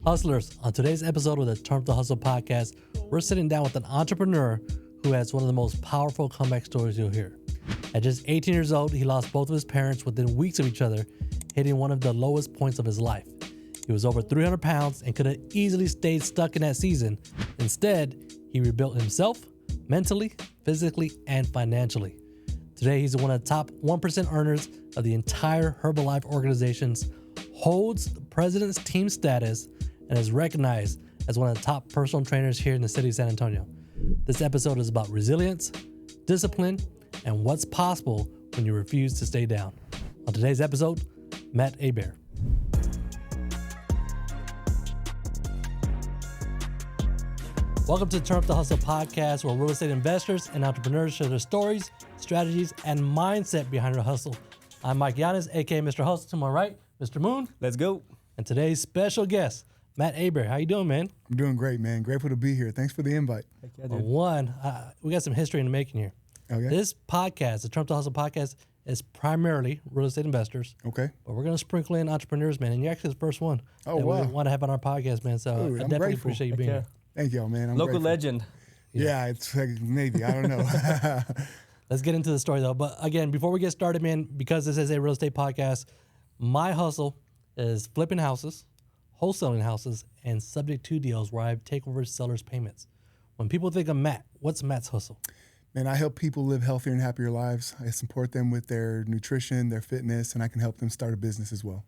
Hustlers, on today's episode of the Turn Up the Hustle podcast, we're sitting down with an entrepreneur who has one of the most powerful comeback stories you'll hear. At just 18 years old, he lost both of his parents within weeks of each other, hitting one of the lowest points of his life. He was over 300 pounds and could have easily stayed stuck in that season. Instead, he rebuilt himself mentally, physically, and financially. Today, he's one of the top 1% earners of the entire Herbalife organizations, holds the president's team status, and is recognized as one of the top personal trainers here in the city of San Antonio. This episode is about resilience, discipline, and what's possible when you refuse to stay down. On today's episode, Matt Hebert. Welcome to the Turn Up the Hustle podcast, where real estate investors and entrepreneurs share their stories, strategies, and mindset behind their hustle. I'm Mike Yanis, aka Mr. Hustle. To my right, Mr. Moon. Let's go. And today's special guest, Matt Hebert. How you doing, man? I'm doing great, man. Grateful to be here. Thanks for the invite. Heck yeah, dude. We got some history in the making here. Okay. This podcast, the Turn Up the Hustle podcast, is primarily real estate investors. Okay. But we're going to sprinkle in entrepreneurs, man. And you're actually the first one Oh, that wow. we want to have on our podcast, man. So Ooh, I I'm definitely grateful. appreciate you Heck being yeah. here. Thank y'all, man. I'm Local grateful. legend. Yeah, it's like maybe. I don't know. Let's get into the story, though. But again, before we get started, man, because this is a real estate podcast, my hustle is flipping houses, wholesaling houses, and subject to deals where I take over sellers' payments. When people think of Matt, what's Matt's hustle? Man, I help people live healthier and happier lives. I support them with their nutrition, their fitness, and I can help them start a business as well.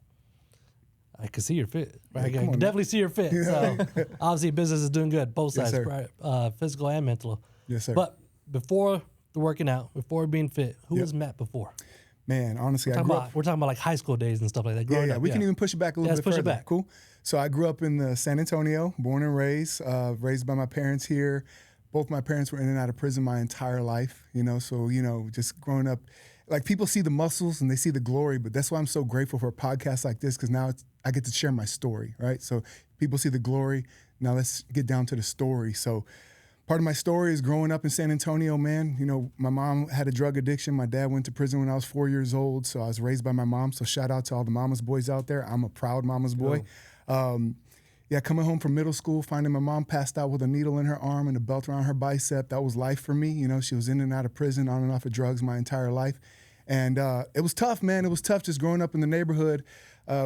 I can see you're fit. Right? I come can on, definitely see you're fit. So obviously business is doing good, both Yes, sides, sir. right? Physical and mental. Yes, sir. But before the working out, before being fit, who was Matt before? Man, honestly, I grew up. We're talking about like high school days and stuff like that. Growing Yeah, up, we can even push it back a little let's bit push it further. back. Cool. So I grew up in San Antonio, born and raised by my parents here. Both my parents were in and out of prison my entire life, so, just growing up, like people see the muscles and they see the glory, but that's why I'm so grateful for a podcast like this, because now I get to share my story, right? So people see the glory. Now let's get down to the story. So part of my story is growing up in San Antonio, man. My mom had a drug addiction. My dad went to prison when I was 4 years old, so I was raised by my mom. So shout out to all the mama's boys out there. I'm a proud mama's boy. Coming home from middle school, finding my mom passed out with a needle in her arm and a belt around her bicep, that was life for me. She was in and out of prison, on and off of drugs my entire life. And it was tough, man. It was tough just growing up in the neighborhood.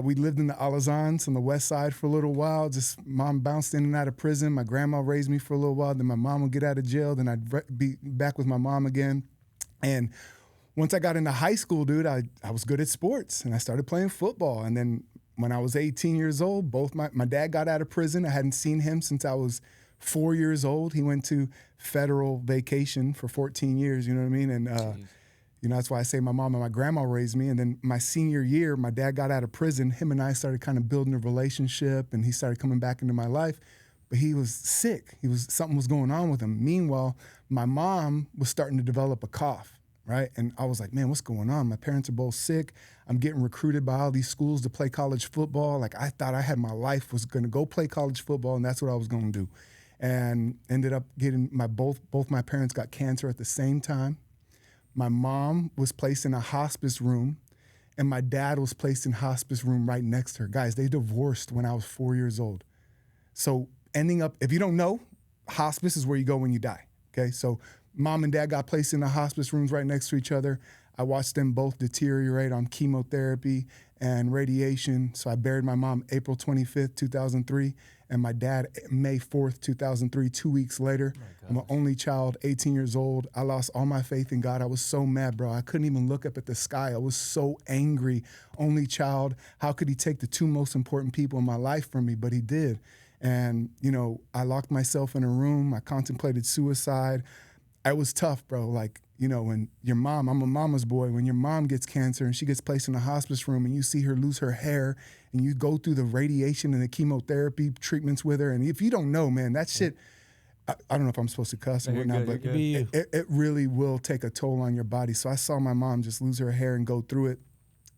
We lived in the Alazans on the west side for a little while. Just mom bounced in and out of prison. My grandma raised me for a little while. Then my mom would get out of jail. Then I'd be back with my mom again. And once I got into high school, dude, I was good at sports and I started playing football. And then when I was 18 years old, both my dad got out of prison. I hadn't seen him since I was 4 years old. He went to federal vacation for 14 years, you know what I mean? And that's why I say my mom and my grandma raised me. And then my senior year, my dad got out of prison. Him and I started kind of building a relationship, and he started coming back into my life. But he was sick. Something was going on with him. Meanwhile, my mom was starting to develop a cough, right? And I was like, man, what's going on? My parents are both sick. I'm getting recruited by all these schools to play college football. Like I thought I had my life was going to go play college football, and that's what I was going to do. And ended up getting both my parents got cancer at the same time. My mom was placed in a hospice room, and my dad was placed in hospice room right next to her. Guys, they divorced when I was 4 years old. So ending up, if you don't know, hospice is where you go when you die, okay? So mom and dad got placed in the hospice rooms right next to each other. I watched them both deteriorate on chemotherapy and radiation. So I buried my mom April 25th, 2003, and my dad May 4th, 2003, 2 weeks later. I'm an only child, 18 years old. I lost all my faith in God. I was so mad, bro. I couldn't even look up at the sky. I was so angry. Only child. How could he take the two most important people in my life from me? But he did. And, I locked myself in a room. I contemplated suicide. It was tough, bro. Like, when your mom, I'm a mama's boy, when your mom gets cancer and she gets placed in a hospice room and you see her lose her hair and you go through the radiation and the chemotherapy treatments with her. And if you don't know, man, that shit, I don't know if I'm supposed to cuss or whatnot, but it really will take a toll on your body. So I saw my mom just lose her hair and go through it.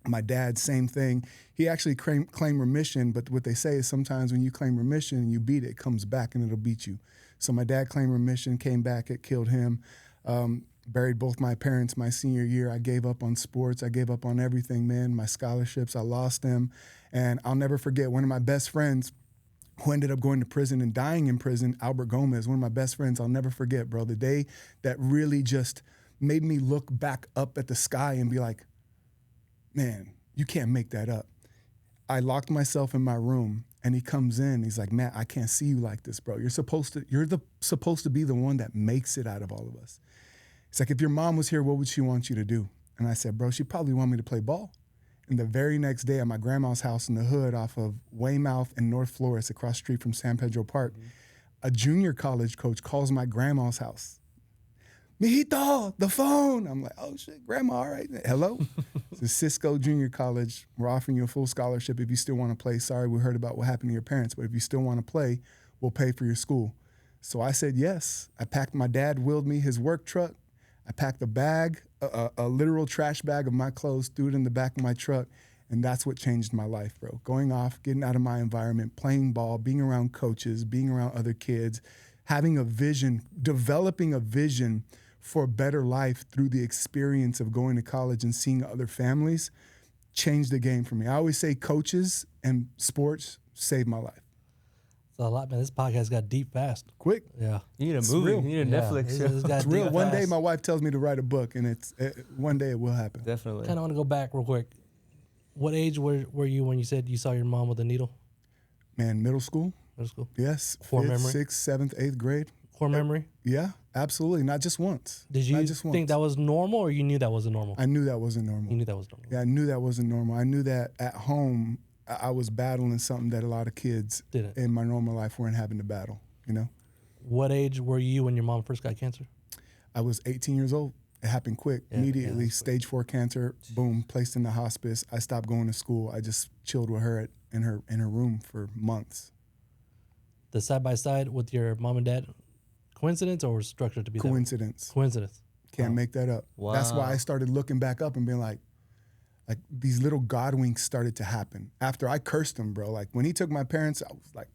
My dad, same thing. He actually claimed remission, but what they say is sometimes when you claim remission and you beat it, it comes back and it'll beat you. So my dad claimed remission, came back, it killed him. Buried both my parents my senior year. I gave up on sports. I gave up on everything, man. My scholarships, I lost them. And I'll never forget one of my best friends who ended up going to prison and dying in prison, Albert Gomez, one of my best friends. I'll never forget, bro, the day that really just made me look back up at the sky and be like, man, you can't make that up. I locked myself in my room and he comes in. He's like, Matt, I can't see you like this, bro. You're supposed to be the one that makes it out of all of us. It's like, if your mom was here, what would she want you to do? And I said, bro, she'd probably want me to play ball. And the very next day at my grandma's house in the hood off of Weymouth and North Flores across the street from San Pedro Park, a junior college coach calls my grandma's house. Mijito, the phone. I'm like, oh shit, grandma, all right. Hello? It's Cisco Junior College. We're offering you a full scholarship if you still want to play. Sorry, we heard about what happened to your parents, but if you still want to play, we'll pay for your school. So I said yes. I packed, my dad wheeled me his work truck. I packed a bag, a literal trash bag of my clothes, threw it in the back of my truck, and that's what changed my life, bro. Going off, getting out of my environment, playing ball, being around coaches, being around other kids, having a vision, developing a vision for a better life through the experience of going to college and seeing other families changed the game for me. I always say coaches and sports saved my life. It's a lot, man. This podcast got deep fast. Quick. Yeah. You need a movie. Real. You need a Netflix show. It's real. One day my wife tells me to write a book, and one day it will happen. Definitely. Kind of want to go back real quick. What age were you when you said you saw your mom with a needle? Man, middle school. Middle school. Yes. Core 5th, memory? 6th, 7th, 8th grade. Core memory? Yeah, absolutely. Not just once. Did you think that was normal, or you knew that wasn't normal? I knew that wasn't normal. You knew that was normal. Yeah, I knew that wasn't normal. I knew that at home I was battling something that a lot of kids in my normal life weren't having to battle, you know? What age were you when your mom first got cancer? I was 18 years old. It happened quick, immediately. Yeah, stage 4 cancer, boom, placed in the hospice. I stopped going to school. I just chilled with her in her room for months. The side-by-side with your mom and dad, coincidence or was structured to be Coincidence. Coincidence. Can't make that up. Wow. That's why I started looking back up and being like these little God winks started to happen. After I cursed him, bro. Like when he took my parents, I was like,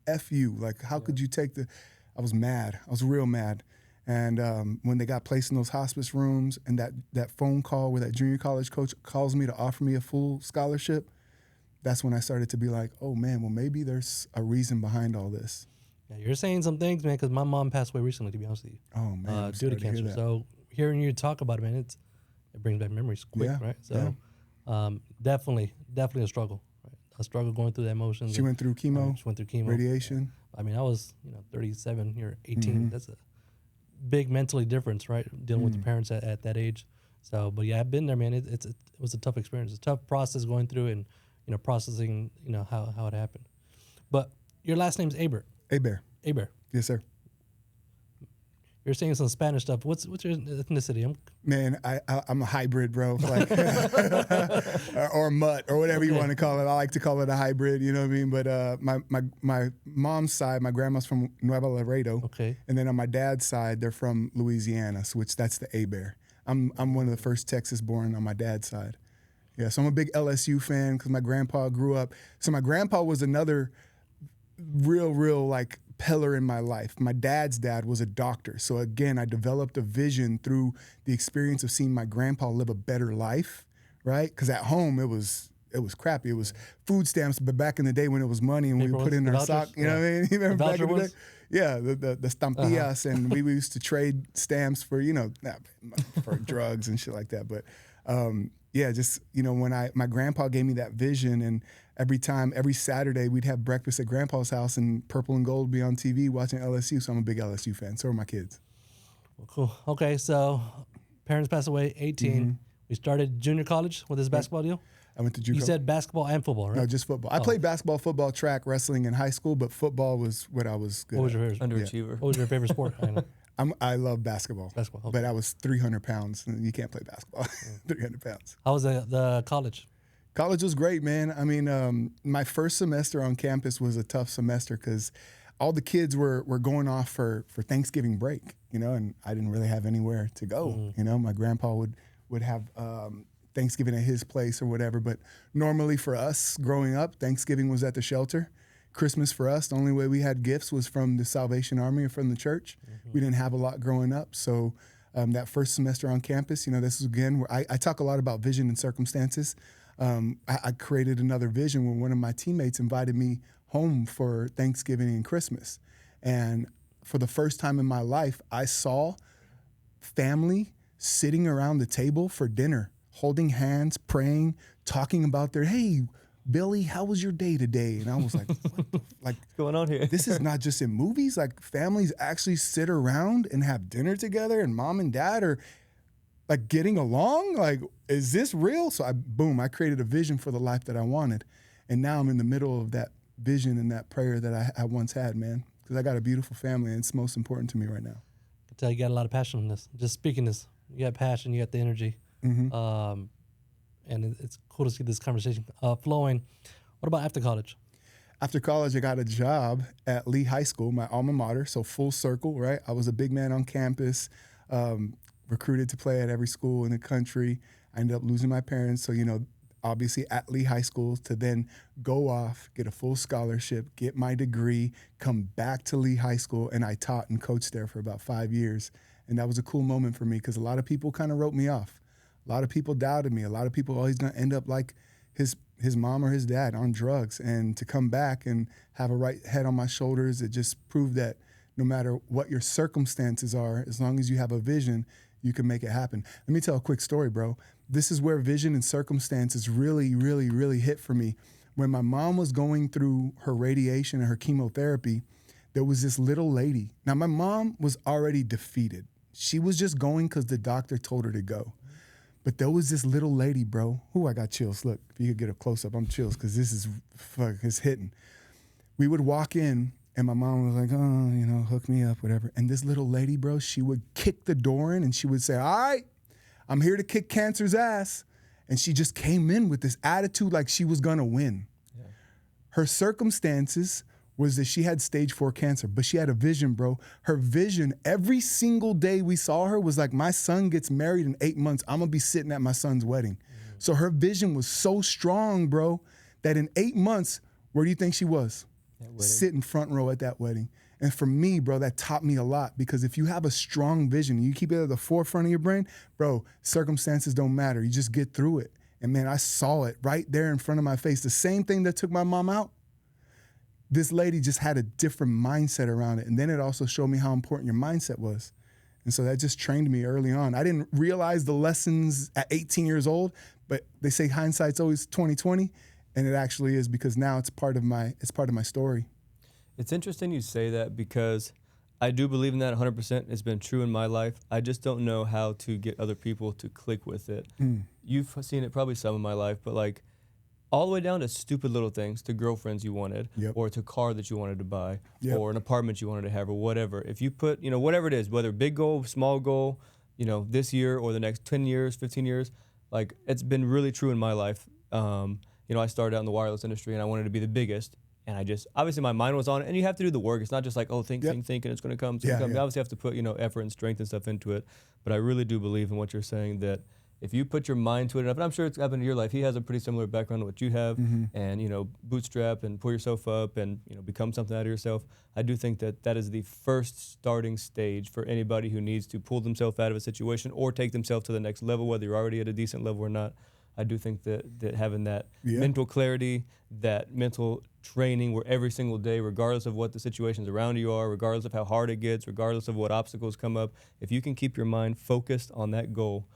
F you. Like, how could you take I was mad. I was real mad. And when they got placed in those hospice rooms and that phone call where that junior college coach calls me to offer me a full scholarship, that's when I started to be like, oh man, well maybe there's a reason behind all this. Yeah, you're saying some things, man, because my mom passed away recently, to be honest with you. Oh man, due to cancer. So hearing you talk about it, man, it brings back memories quick, right? So definitely a struggle, right? A struggle going through the emotions. She went through chemo. She went through chemo. Radiation. I mean, I was 37, you're 18. That's a big mentally difference, right? Dealing with your parents at that age. So, but yeah, I've been there, man. It was a tough experience. It's a tough process going through and, processing, how it happened. But your last name's Hebert. Hebert. Hebert. Yes, sir. You're saying some Spanish stuff. What's your ethnicity? Man, I'm a hybrid, bro. Like, or mutt, or whatever you want to call it. I like to call it a hybrid. You know what I mean? But my mom's side, my grandma's from Nuevo Laredo. Okay. And then on my dad's side, they're from Louisiana, so that's the Hebert. I'm one of the first Texas born on my dad's side. Yeah, so I'm a big LSU fan because my grandpa grew up. So my grandpa was another real like pillar in my life. My dad's dad was a doctor. So again, I developed a vision through the experience of seeing my grandpa live a better life, right? Because at home it was crappy. It was food stamps, but back in the day when it was money and we would put in our sock, you know what I mean? You remember back in the day? Yeah, the stampillas, and we used to trade stamps for, for drugs and shit like that. But yeah, just, when my grandpa gave me that vision, and every Saturday we'd have breakfast at grandpa's house and Purple and Gold would be on TV watching LSU. So I'm a big LSU fan. So are my kids. Well, cool. Okay, so parents passed away, 18. We started junior college with this basketball deal. I went to junior. You said basketball and football, right? No, just football. I played basketball, football, track, wrestling in high school, but football was what I was good at. What was your favorite? Underachiever. What was your favorite sport? I love basketball. Basketball, but I was 300 pounds, and you can't play basketball. 300 pounds. How was the college? College was great, man. I mean, my first semester on campus was a tough semester because all the kids were going off for Thanksgiving break, and I didn't really have anywhere to go. My grandpa would have Thanksgiving at his place or whatever. But normally for us growing up, Thanksgiving was at the shelter. Christmas for us, the only way we had gifts was from the Salvation Army or from the church. We didn't have a lot growing up. So that first semester on campus, this is again where I talk a lot about vision and circumstances. I created another vision when one of my teammates invited me home for Thanksgiving and Christmas. And for the first time in my life, I saw family sitting around the table for dinner, holding hands, praying, talking about hey, Billy, how was your day today? And I was like, what's going on here? This is not just in movies. Like, families actually sit around and have dinner together, and mom and dad are like getting along. Like, is this real? So I created a vision for the life that I wanted. And now I'm in the middle of that vision and that prayer that I once had, man, because I got a beautiful family, and it's most important to me right now. I can tell you got a lot of passion in this. Just speaking this, you got passion, you got the energy. Mm-hmm. And it's cool to see this conversation flowing. What about after college? After college, I got a job at Lee High School, my alma mater, so full circle, right? I was a big man on campus, recruited to play at every school in the country. I ended up losing my parents, so, obviously at Lee High School, to then go off, get a full scholarship, get my degree, come back to Lee High School, and I taught and coached there for about 5 years. And that was a cool moment for me because a lot of people kind of wrote me off. A lot of people doubted me. A lot of people, he's going to end up like his mom or his dad on drugs. And to come back and have a right head on my shoulders, it just proved that no matter what your circumstances are, as long as you have a vision, you can make it happen. Let me tell a quick story, bro. This is where vision and circumstances really, really, really hit for me. When my mom was going through her radiation and her chemotherapy, there was this little lady. Now, my mom was already defeated. She was just going because the doctor told her to go. But there was this little lady, bro. I got chills. Look, if you could get a close-up, I'm chills because this is, it's hitting. We would walk in, and my mom was like, hook me up, whatever. And this little lady, bro, she would kick the door in, and she would say, all right, I'm here to kick cancer's ass. And she just came in with this attitude like she was going to win. Yeah. Her circumstances was that she had stage 4 cancer, but she had a vision, bro. Her vision, every single day we saw her was like, my son gets married in 8 months. I'm going to be sitting at my son's wedding. Mm-hmm. So her vision was so strong, bro, that in 8 months, where do you think she was? Sitting front row at that wedding. And for me, bro, that taught me a lot because if you have a strong vision and you keep it at the forefront of your brain, bro, circumstances don't matter. You just get through it. And man, I saw it right there in front of my face. The same thing that took my mom out, this lady just had a different mindset around it. And then it also showed me how important your mindset was. And so that just trained me early on. I didn't realize the lessons at 18 years old, but they say hindsight's always 20/20, and it actually is because now it's part of my story. It's interesting you say that because I do believe in that 100%. It's been true in my life. I just don't know how to get other people to click with it. You've seen it probably some in my life, but like all the way down to stupid little things, to girlfriends you wanted, or to car that you wanted to buy, or an apartment you wanted to have, or whatever. If you put, whatever it is, whether big goal, small goal, this year or the next 10 years, 15 years, like it's been really true in my life. I started out in the wireless industry and I wanted to be the biggest. And I just, obviously my mind was on it, and you have to do the work. It's not just like, think, and it's going to come. You obviously have to put, effort and strength and stuff into it. But I really do believe in what you're saying, that if you put your mind to it enough, and I'm sure it's happened in your life, he has a pretty similar background to what you have, and, bootstrap and pull yourself up and, become something out of yourself. I do think that is the first starting stage for anybody who needs to pull themselves out of a situation or take themselves to the next level, whether you're already at a decent level or not. I do think that having that mental clarity, that mental training where every single day, regardless of what the situations around you are, regardless of how hard it gets, regardless of what obstacles come up, if you can keep your mind focused on that goal,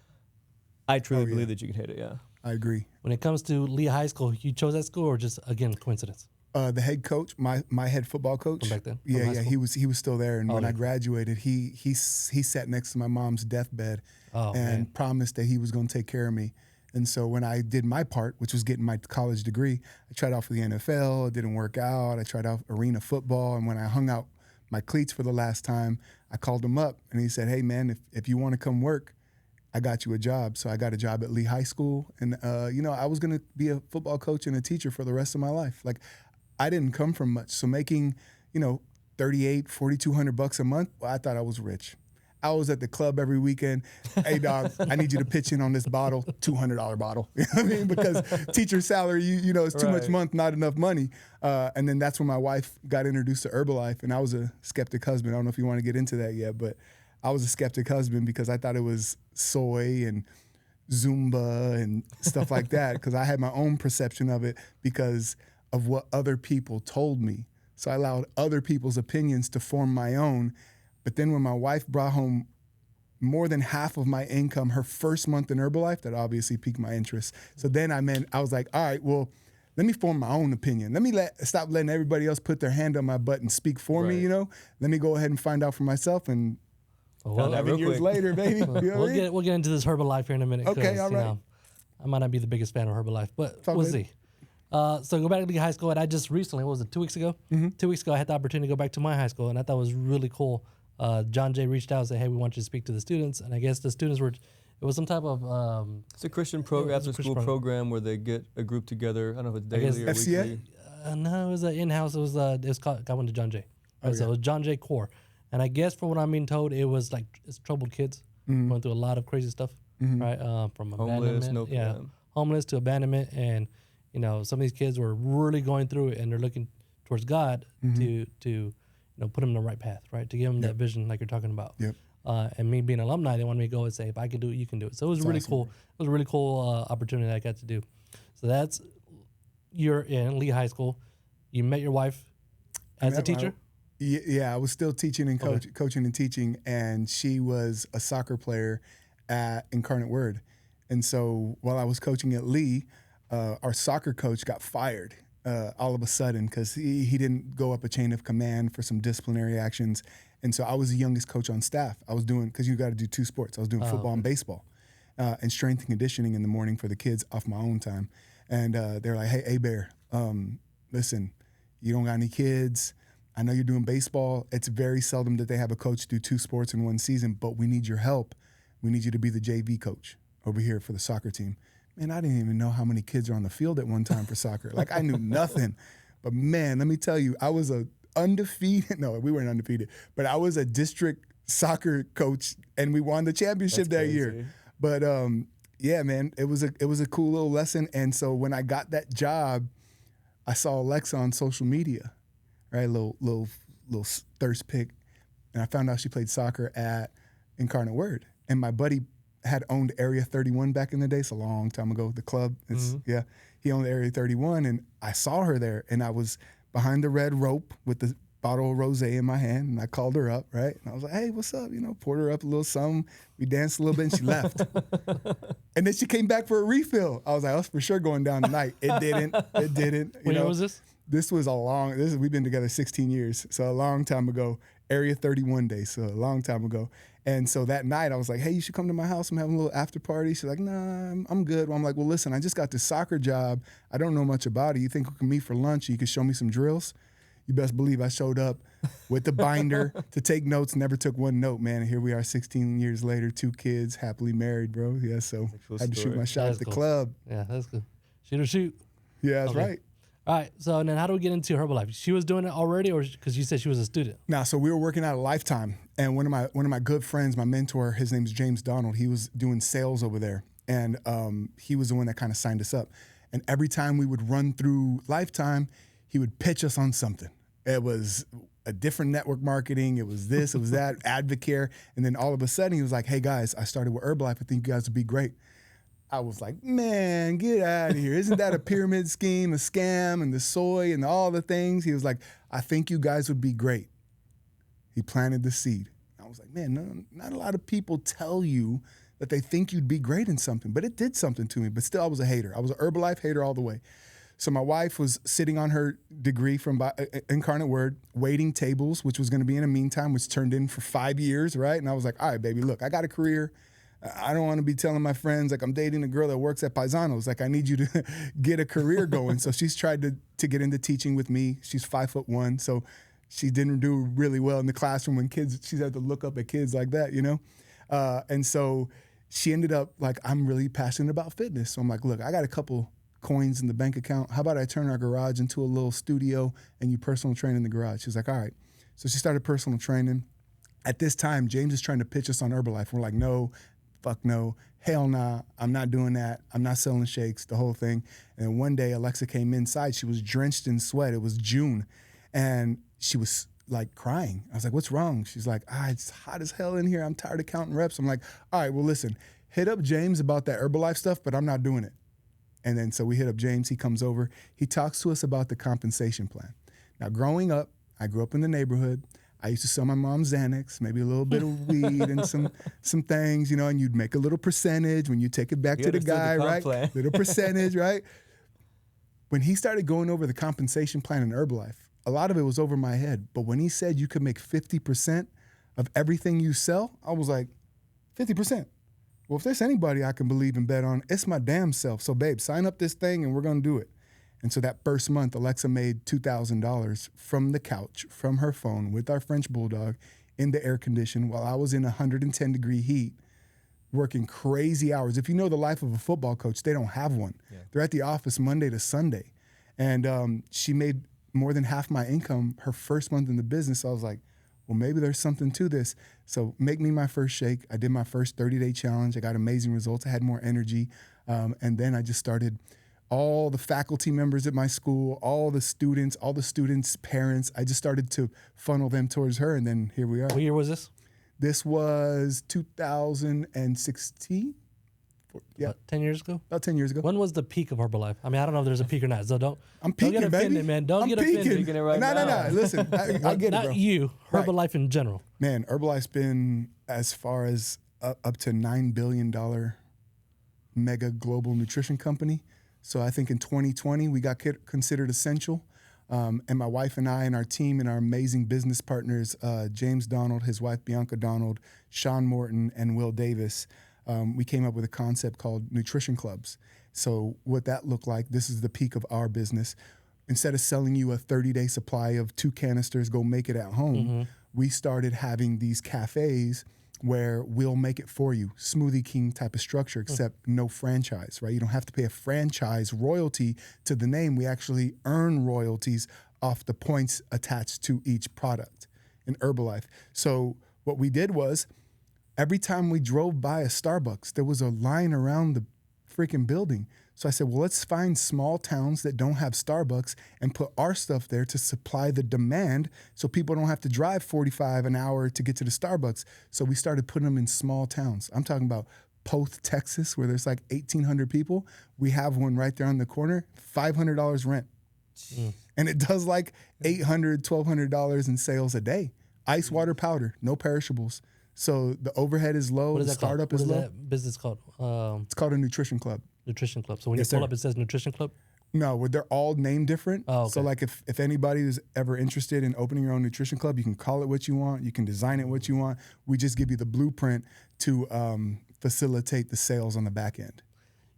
I truly believe that you can hit it, I agree. When it comes to Lee High School, you chose that school or just, again, coincidence? The head coach, my head football coach. From back then? He was still there. And when I graduated, he sat next to my mom's deathbed and promised that he was going to take care of me. And so when I did my part, which was getting my college degree, I tried out for the NFL. It didn't work out. I tried out arena football. And when I hung out my cleats for the last time, I called him up and he said, hey, man, if you want to come work, I got you a job. So I got a job at Lee High School. And, I was going to be a football coach and a teacher for the rest of my life. Like, I didn't come from much. So making, $4,200 a month, well, I thought I was rich. I was at the club every weekend. Hey, dog, I need you to pitch in on this bottle, $200 bottle. You know what I mean? Because teacher salary, it's too much month, not enough money. And then that's when my wife got introduced to Herbalife, and I was a skeptic husband. I don't know if you want to get into that yet, but I was a skeptic husband because I thought it was soy and Zumba and stuff like that because I had my own perception of it because of what other people told me. So I allowed other people's opinions to form my own. But then when my wife brought home more than half of my income her first month in Herbalife, that obviously piqued my interest. So then I was like, all right, well, let me form my own opinion. Let me stop letting everybody else put their hand on my butt and speak for me, you know? Let me go ahead and find out for myself. And 11 years later, baby. We'll get into this Herbalife here in a minute. Okay, all right. You know, I might not be the biggest fan of Herbalife, but we'll see. So go back to the high school, and I just recently, what was it, 2 weeks ago? 2 weeks ago, I had the opportunity to go back to my high school, and I thought it was really cool. John Jay reached out and said, hey, we want you to speak to the students. And I guess the students were, it was some type of... it's a Christian after-school program where they get a group together. I don't know if it's daily or FCA? weekly. No, it was in-house. It was called, got one to John Jay. So it was John Jay Core. And I guess from what I'm being told, it was like, it's troubled kids going through a lot of crazy stuff, right? From abandonment. Homeless to abandonment. And, you know, some of these kids were really going through it, and they're looking towards God to you know, put them in the right path, right? To give them that vision like you're talking about. And me being an alumni, they wanted me to go and say, if I can do it, you can do it. So it was really cool. It was a really cool opportunity that I got to do. So that's, you're in Lee High School. You met your wife as a teacher? Yeah, I was still teaching and coaching and teaching, and she was a soccer player at Incarnate Word. And so while I was coaching at Lee, our soccer coach got fired all of a sudden because he didn't go up a chain of command for some disciplinary actions. And so I was the youngest coach on staff. I was doing, because you got to do 2 sports. I was doing football and baseball and strength and conditioning in the morning for the kids off my own time. And they're like, hey, Bear, listen, you don't got any kids. I know you're doing baseball. It's very seldom that they have a coach do 2 sports in one season, but we need your help. We need you to be the JV coach over here for the soccer team. Man, I didn't even know how many kids are on the field at one time for soccer. Like, I knew nothing. But man, let me tell you, I was we weren't undefeated, but I was a district soccer coach, and we won the championship that year. But yeah, man, it was a cool little lesson. And so when I got that job, I saw Alexa on social media, right? Little thirst pick. And I found out she played soccer at Incarnate Word. And my buddy had owned Area 31 back in the day. It's a long time ago. The club, he owned Area 31, and I saw her there, and I was behind the red rope with the bottle of rosé in my hand, and I called her up, right? And I was like, hey, what's up? You know, poured her up a little something. We danced a little bit, and she left. And then she came back for a refill. I was like, that's for sure going down tonight. It didn't. When was this? This was we've been together 16 years, so a long time ago. Area 31 day, so a long time ago. And so that night I was like, hey, you should come to my house. I'm having a little after party. She's like, nah, I'm good. Well, I'm like, well, listen, I just got this soccer job. I don't know much about it. You think we can meet for lunch? You can show me some drills? You best believe I showed up with the binder to take notes, never took one note, man. And here we are 16 years later, 2 kids, happily married, bro. Yeah, so I had to shoot my shot at the club. Yeah, that's good. Shoot or shoot. Yeah, that's right. All right, so then how do we get into Herbalife? She was doing it already, or because you said she was a student? Nah, so we were working out a Lifetime, and one of my good friends, my mentor, his name's James Donald. He was doing sales over there, and he was the one that kind of signed us up. And every time we would run through Lifetime, he would pitch us on something. It was a different network marketing. It was this, it was that, Advocare, and then all of a sudden he was like, "Hey guys, I started with Herbalife. I think you guys would be great." I was like, man, get out of here. Isn't that a pyramid scheme, a scam, and the soy and all the things? He was like, I think you guys would be great. He planted the seed. I was like, man, not a lot of people tell you that they think you'd be great in something, but it did something to me. But still, I was a hater. I was an Herbalife hater all the way. So my wife was sitting on her degree from Incarnate Word, waiting tables, which was going to be in the meantime, which turned in for 5 years, right? And I was like, all right, baby, look, I got a career. I don't want to be telling my friends like I'm dating a girl that works at Paisanos. Like I need you to get a career going. So she's tried to get into teaching with me. She's 5'1", so she didn't do really well in the classroom when she's had to look up at kids like that, you know? And so she ended up like, I'm really passionate about fitness. So I'm like, look, I got a couple coins in the bank account. How about I turn our garage into a little studio and you personal train in the garage? She's like, all right. So she started personal training. At this time, James is trying to pitch us on Herbalife. We're like, no. Fuck no, hell nah, I'm not doing that. I'm not selling shakes, the whole thing. And one day Alexa came inside. She was drenched in sweat. It was June. And she was like crying. I was like, what's wrong? She's like, it's hot as hell in here. I'm tired of counting reps. I'm like, all right, well, listen, hit up James about that Herbalife stuff, but I'm not doing it. And then so we hit up James. He comes over. He talks to us about the compensation plan. Now, growing up, I grew up in the neighborhood. I used to sell my mom Xanax, maybe a little bit of weed and some things, you know, and you'd make a little percentage when you take it back to the guy, right? Little percentage, right? When he started going over the compensation plan in Herbalife, a lot of it was over my head. But when he said you could make 50% of everything you sell, I was like, 50%? Well, if there's anybody I can believe and bet on, it's my damn self. So, babe, sign up this thing and we're going to do it. And so that first month, Alexa made $2,000 from the couch, from her phone, with our French Bulldog, in the air condition, while I was in 110-degree heat, working crazy hours. If you know the life of a football coach, they don't have one. Yeah. They're at the office Monday to Sunday. And she made more than half my income her first month in the business. So I was like, well, maybe there's something to this. So make me my first shake. I did my first 30-day challenge. I got amazing results. I had more energy. And then I just started all the faculty members at my school, all the students' parents. I just started to funnel them towards her, and then here we are. What year was this? This was 2016. Yeah, about 10 years ago. About 10 years ago. When was the peak of Herbalife? I mean, I don't know if there's a peak or not. So don't. I'm peaking, don't get offended, baby. man. Don't get peaking. offended. Peaking it right no. Listen, I get not it, bro. you. Herbalife in general. Man, Herbalife's been as far as up to $9 billion mega global nutrition company. So I think in 2020, we got considered essential. And my wife and I and our team and our amazing business partners, James Donald, his wife Bianca Donald, Sean Morton, and Will Davis, we came up with a concept called nutrition clubs. So what that looked like, this is the peak of our business. Instead of selling you a 30-day supply of 2 canisters, go make it at home, we started having these cafes where we'll make it for you, Smoothie King type of structure, except no franchise, right? You don't have to pay a franchise royalty to the name. We actually earn royalties off the points attached to each product in Herbalife. So what we did was every time we drove by a Starbucks, there was a line around the freaking building. So I said, well, let's find small towns that don't have Starbucks and put our stuff there to supply the demand so people don't have to drive 45 an hour to get to the Starbucks. So we started putting them in small towns. I'm talking about Poth, Texas, where there's like 1,800 people. We have one right there on the corner, $500 rent. And it does like $800, $1,200 in sales a day. Ice water powder, no perishables. So the overhead is low, the startup is low. What is that business called? It's called a nutrition club. Nutrition Club. So when you pull up, it says Nutrition Club? No, they're all named different. Oh, okay. So like if anybody is ever interested in opening your own nutrition club, you can call it what you want. You can design it what you want. We just give you the blueprint to facilitate the sales on the back end.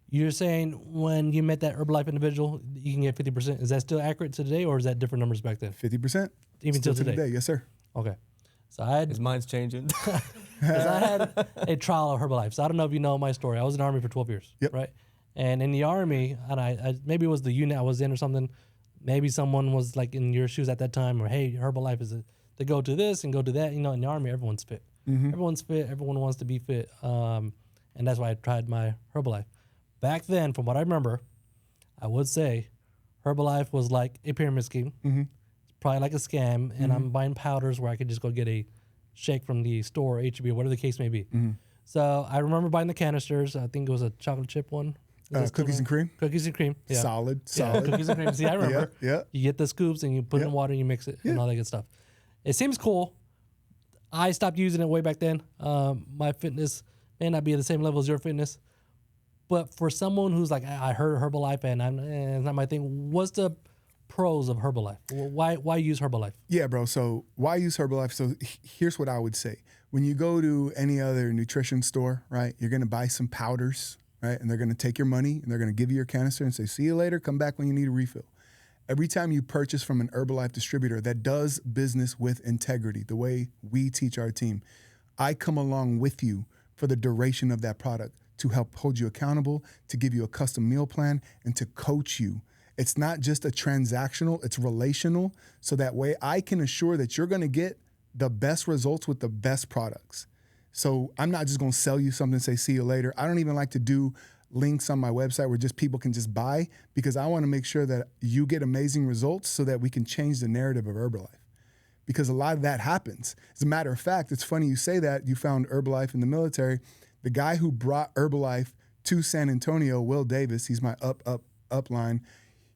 You're saying when you met that Herbalife individual, you can get 50%. Is that still accurate to today, or is that different numbers back then? 50%. Even till today? Yes, sir. Okay. So I had... His mind's changing. Because I had a trial of Herbalife. So I don't know if you know my story. I was in the Army for 12 years, right? And in the Army, and I maybe it was the unit I was in or something, maybe someone was like in your shoes at that time, or hey, Herbalife is they go to this and go to that. You know, in the Army, everyone's fit. Everyone's fit. Everyone wants to be fit. And that's why I tried my Herbalife. Back then, from what I remember, I would say Herbalife was like a pyramid scheme. It's probably like a scam, and I'm buying powders where I could just go get a shake from the store, H-E-B, or whatever the case may be. So I remember buying the canisters. I think it was a chocolate chip one. Cookies and cream. Cookies and cream. Yeah. Solid. Yeah, cookies and cream. See, I remember. Yeah. You get the scoops and you put it in water and you mix it and all that good stuff. It seems cool. I stopped using it way back then. My fitness may not be at the same level as your fitness. But for someone who's like, I heard Herbalife and it's not my thing, what's the pros of Herbalife? Why use Herbalife? Yeah, bro. So why use Herbalife? So here's what I would say. When you go to any other nutrition store, right, you're going to buy some powders, right? And they're going to take your money and they're going to give you your canister and say, see you later, come back when you need a refill. Every time you purchase from an Herbalife distributor that does business with integrity, the way we teach our team, I come along with you for the duration of that product to help hold you accountable, to give you a custom meal plan, and to coach you. It's not just a transactional, it's relational. So that way I can assure that you're going to get the best results with the best products. So I'm not just going to sell you something and say, see you later. I don't even like to do links on my website where just people can just buy, because I want to make sure that you get amazing results so that we can change the narrative of Herbalife. Because a lot of that happens. As a matter of fact, it's funny you say that. You found Herbalife in the military. The guy who brought Herbalife to San Antonio. Will Davis, he's my upline.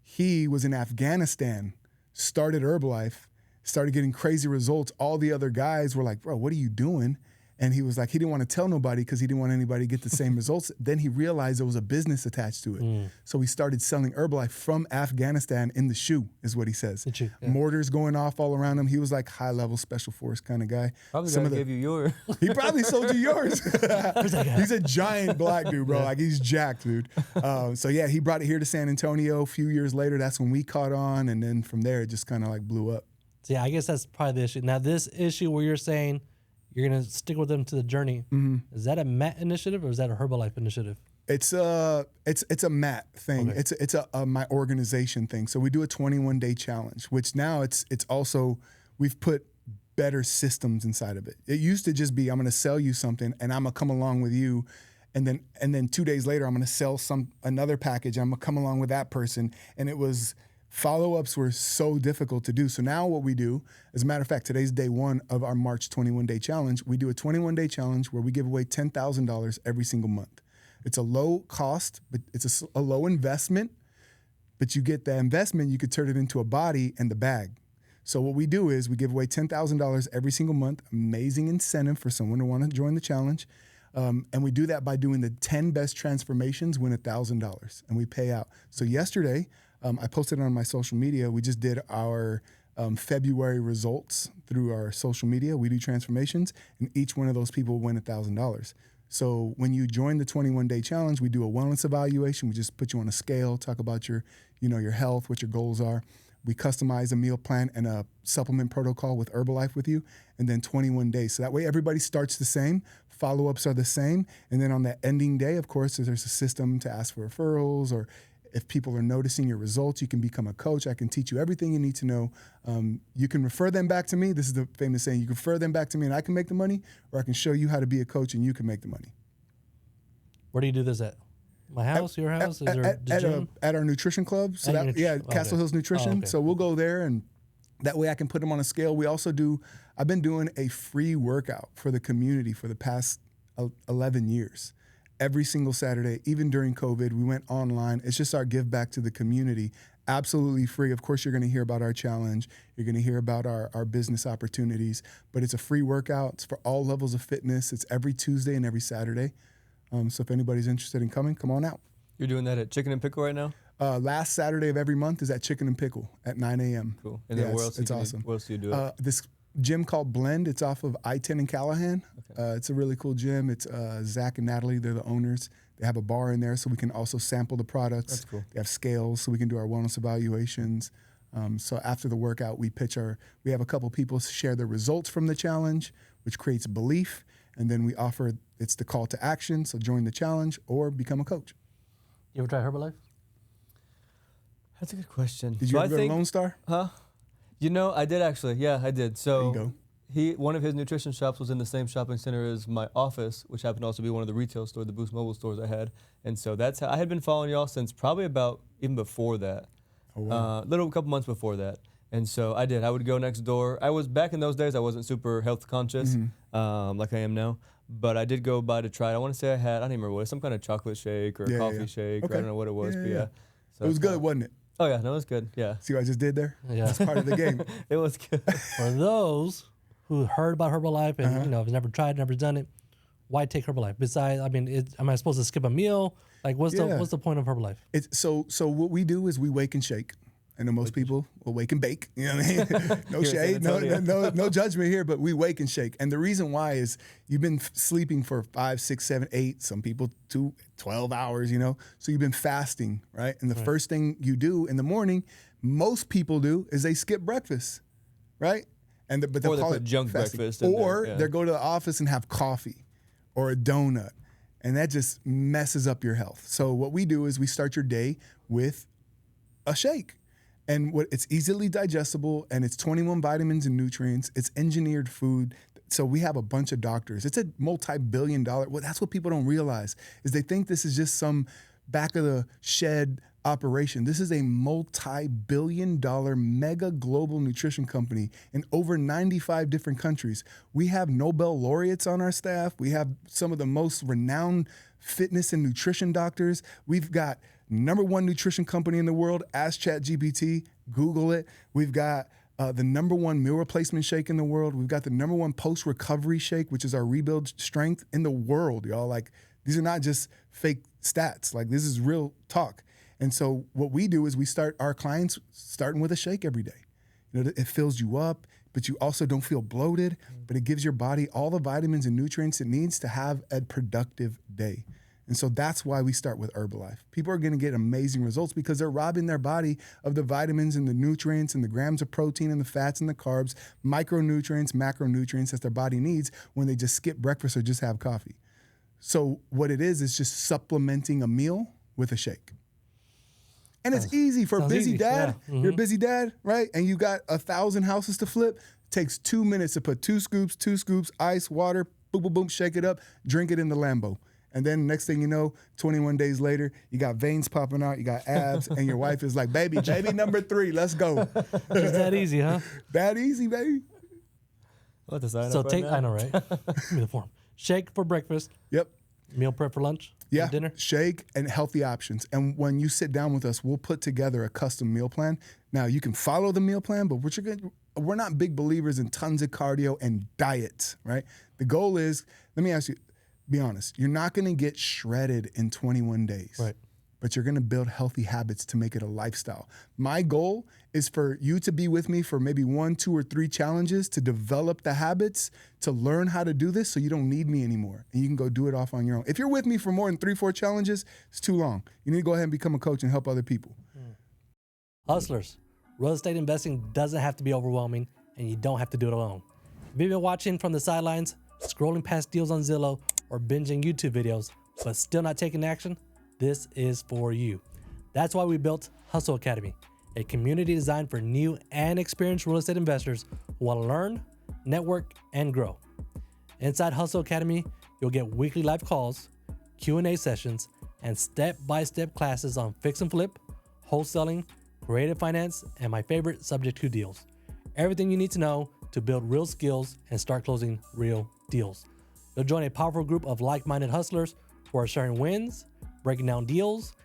He was in Afghanistan, started Herbalife, started getting crazy results. All the other guys were like, bro, what are you doing? And he was like, he didn't want to tell nobody because he didn't want anybody to get the same results. Then he realized there was a business attached to it. So he started selling Herbalife from Afghanistan in the shoe, is what he says. Yeah. Mortars going off all around him. He was like high-level special force kind of guy. Probably gonna give you yours. He probably sold you yours. He's a giant black dude, bro. Like, he's jacked, dude. So yeah, he brought it here to San Antonio. A few years later, that's when we caught on. And then from there, it just kind of like blew up. So yeah, I guess that's probably the issue. Now, this issue where you're saying you're going to stick with them to the journey, is that a Matt initiative or is that a Herbalife initiative? It's a Matt thing. Okay. It's a my organization thing. So we do a 21-day challenge, which now it's also, we've put better systems inside of it. It used to just be, I'm going to sell you something and I'm going to come along with you. And then 2 days later, I'm going to sell another package. I'm going to come along with that person. And it was, follow-ups were so difficult to do. So now what we do, as a matter of fact, today's day one of our March 21-day challenge. We do a 21-day challenge where we give away $10,000 every single month. It's a low cost, but it's a low investment. But you get the investment, you could turn it into a body and the bag. So what we do is we give away $10,000 every single month. Amazing incentive for someone to want to join the challenge. And we do that by doing the 10 best transformations win $1,000, and we pay out. So yesterday, I posted it on my social media. We just did our February results through our social media. We do transformations, and each one of those people win $1,000. So when you join the 21-day challenge, we do a wellness evaluation. We just put you on a scale, talk about your health, what your goals are. We customize a meal plan and a supplement protocol with Herbalife with you, and then 21 days. So that way everybody starts the same, follow-ups are the same, and then on that ending day, of course, there's a system to ask for referrals, or if people are noticing your results, you can become a coach. I can teach you everything you need to know. You can refer them back to me. This is the famous saying, you can refer them back to me and I can make the money, or I can show you how to be a coach and you can make the money. Where do you do this at? My house, your house? Is there the gym? At our nutrition club. So Castle Hills Nutrition. Oh, okay. So we'll go there, and that way I can put them on a scale. We also I've been doing a free workout for the community for the past 11 years. Every single Saturday, even during COVID, we went online. It's just our give back to the community. Absolutely free. Of course, you're going to hear about our challenge. You're going to hear about our business opportunities. But it's a free workout. It's for all levels of fitness. It's every Tuesday and every Saturday. So if anybody's interested in coming, come on out. You're doing that at Chicken and Pickle right now? Last Saturday of every month is at Chicken and Pickle at 9 a.m. Cool. And then where else it's awesome. Where else do you do it? This gym called Blend. It's off of I-10 in Callahan. Okay. It's a really cool gym. It's Zach and Natalie. They're the owners. They have a bar in there so we can also sample the products. That's cool. They have scales so we can do our wellness evaluations. So after the workout, we have a couple people share their results from the challenge, which creates belief. And then we offer, it's the call to action. So join the challenge or become a coach. You ever try Herbalife? That's a good question. Did you ever go to Lone Star? Huh? I did actually. Yeah, I did. So there you go. One of his nutrition shops was in the same shopping center as my office, which happened to also be one of the retail stores, the Boost Mobile stores I had. And so that's how I had been following y'all since probably about even before that. Oh, wow. A couple months before that. And so I did. I would go next door. I was back in those days. I wasn't super health conscious like I am now. But I did go by to try it. I want to say I don't even remember what it was, some kind of chocolate shake or coffee shake. Okay. Or I don't know what it was, but yeah. So it was good, wasn't it? Oh yeah, no, it was good. Yeah. See what I just did there? Yeah. That's part of the game. It was good. For those who heard about Herbalife and have never tried, never done it, why take Herbalife? Besides, am I supposed to skip a meal? Like, what's the point of Herbalife? So what we do is we wake and shake. I know most people will wake and bake. You know what I mean? No shade, no judgment here, but we wake and shake. And the reason why is you've been sleeping for 5, 6, 7, 8, some people 12 hours, So you've been fasting, right? And the first thing you do in the morning, most people do, is they skip breakfast, right? But they call it junk fasting. breakfast. Or they go to the office and have coffee or a donut. And that just messes up your health. So what we do is we start your day with a shake. And it's easily digestible, and it's 21 vitamins and nutrients. It's engineered food. So we have a bunch of doctors. It's a multi-billion-dollar. Well, that's what people don't realize is they think this is just some back of the shed operation. This is a multi-billion-dollar mega global nutrition company in over 95 different countries. We have Nobel laureates on our staff. We have some of the most renowned fitness and nutrition doctors. We've got #1 nutrition company in the world, Ask ChatGPT, Google it. We've got the #1 meal replacement shake in the world. We've got the #1 post-recovery shake, which is our rebuild strength in the world, y'all. Like, these are not just fake stats. Like, this is real talk. And so what we do is we start our clients starting with a shake every day. You know, it fills you up, but you also don't feel bloated, but it gives your body all the vitamins and nutrients it needs to have a productive day. And so that's why we start with Herbalife. People are going to get amazing results because they're robbing their body of the vitamins and the nutrients and the grams of protein and the fats and the carbs, micronutrients, macronutrients that their body needs when they just skip breakfast or just have coffee. So what it is just supplementing a meal with a shake. And it's easy for a busy dad. Yeah. You're a busy dad, right? And you got 1,000 houses to flip. It takes 2 minutes to put two scoops, ice, water, boom, boom, boom, shake it up, drink it in the Lambo. And then next thing you know, 21 days later, you got veins popping out, you got abs, and your wife is like, baby number 3, let's go. It's that easy, huh? That easy, baby. What the sign so up take, right now? I know, right? Give me the form. Shake for breakfast. Yep. Meal prep for lunch. Yeah, dinner. shake and healthy options. And when you sit down with us, we'll put together a custom meal plan. Now, you can follow the meal plan, but we're not big believers in tons of cardio and diets, right? The goal is, let me ask you, be honest, you're not going to get shredded in 21 days. Right. But you're going to build healthy habits to make it a lifestyle. My goal is for you to be with me for maybe 1, 2, or 3 challenges to develop the habits, to learn how to do this so you don't need me anymore. And you can go do it off on your own. If you're with me for more than 3, 4 challenges, it's too long. You need to go ahead and become a coach and help other people. Hustlers, real estate investing doesn't have to be overwhelming, and you don't have to do it alone. If you've been watching from the sidelines, scrolling past deals on Zillow, or binging YouTube videos, but still not taking action, this is for you. That's why we built Hustle Academy, a community designed for new and experienced real estate investors who want to learn, network, and grow. Inside Hustle Academy, you'll get weekly live calls, Q&A sessions, and step-by-step classes on fix and flip, wholesaling, creative finance, and my favorite, subject to deals. Everything you need to know to build real skills and start closing real deals. You'll join a powerful group of like-minded hustlers who are sharing wins, breaking down deals,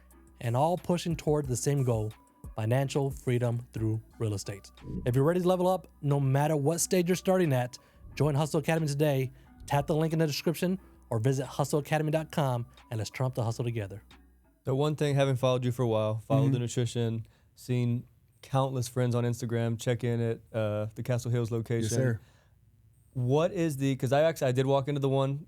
and all pushing toward the same goal, financial freedom through real estate. If you're ready to level up, no matter what stage you're starting at, join Hustle Academy today. Tap the link in the description or visit hustleacademy.com and let's trump the hustle together. The one thing, having followed you for a while, followed the nutrition, seen countless friends on Instagram, check in at the Castle Hills location. Yes, sir. What is because I did walk into the one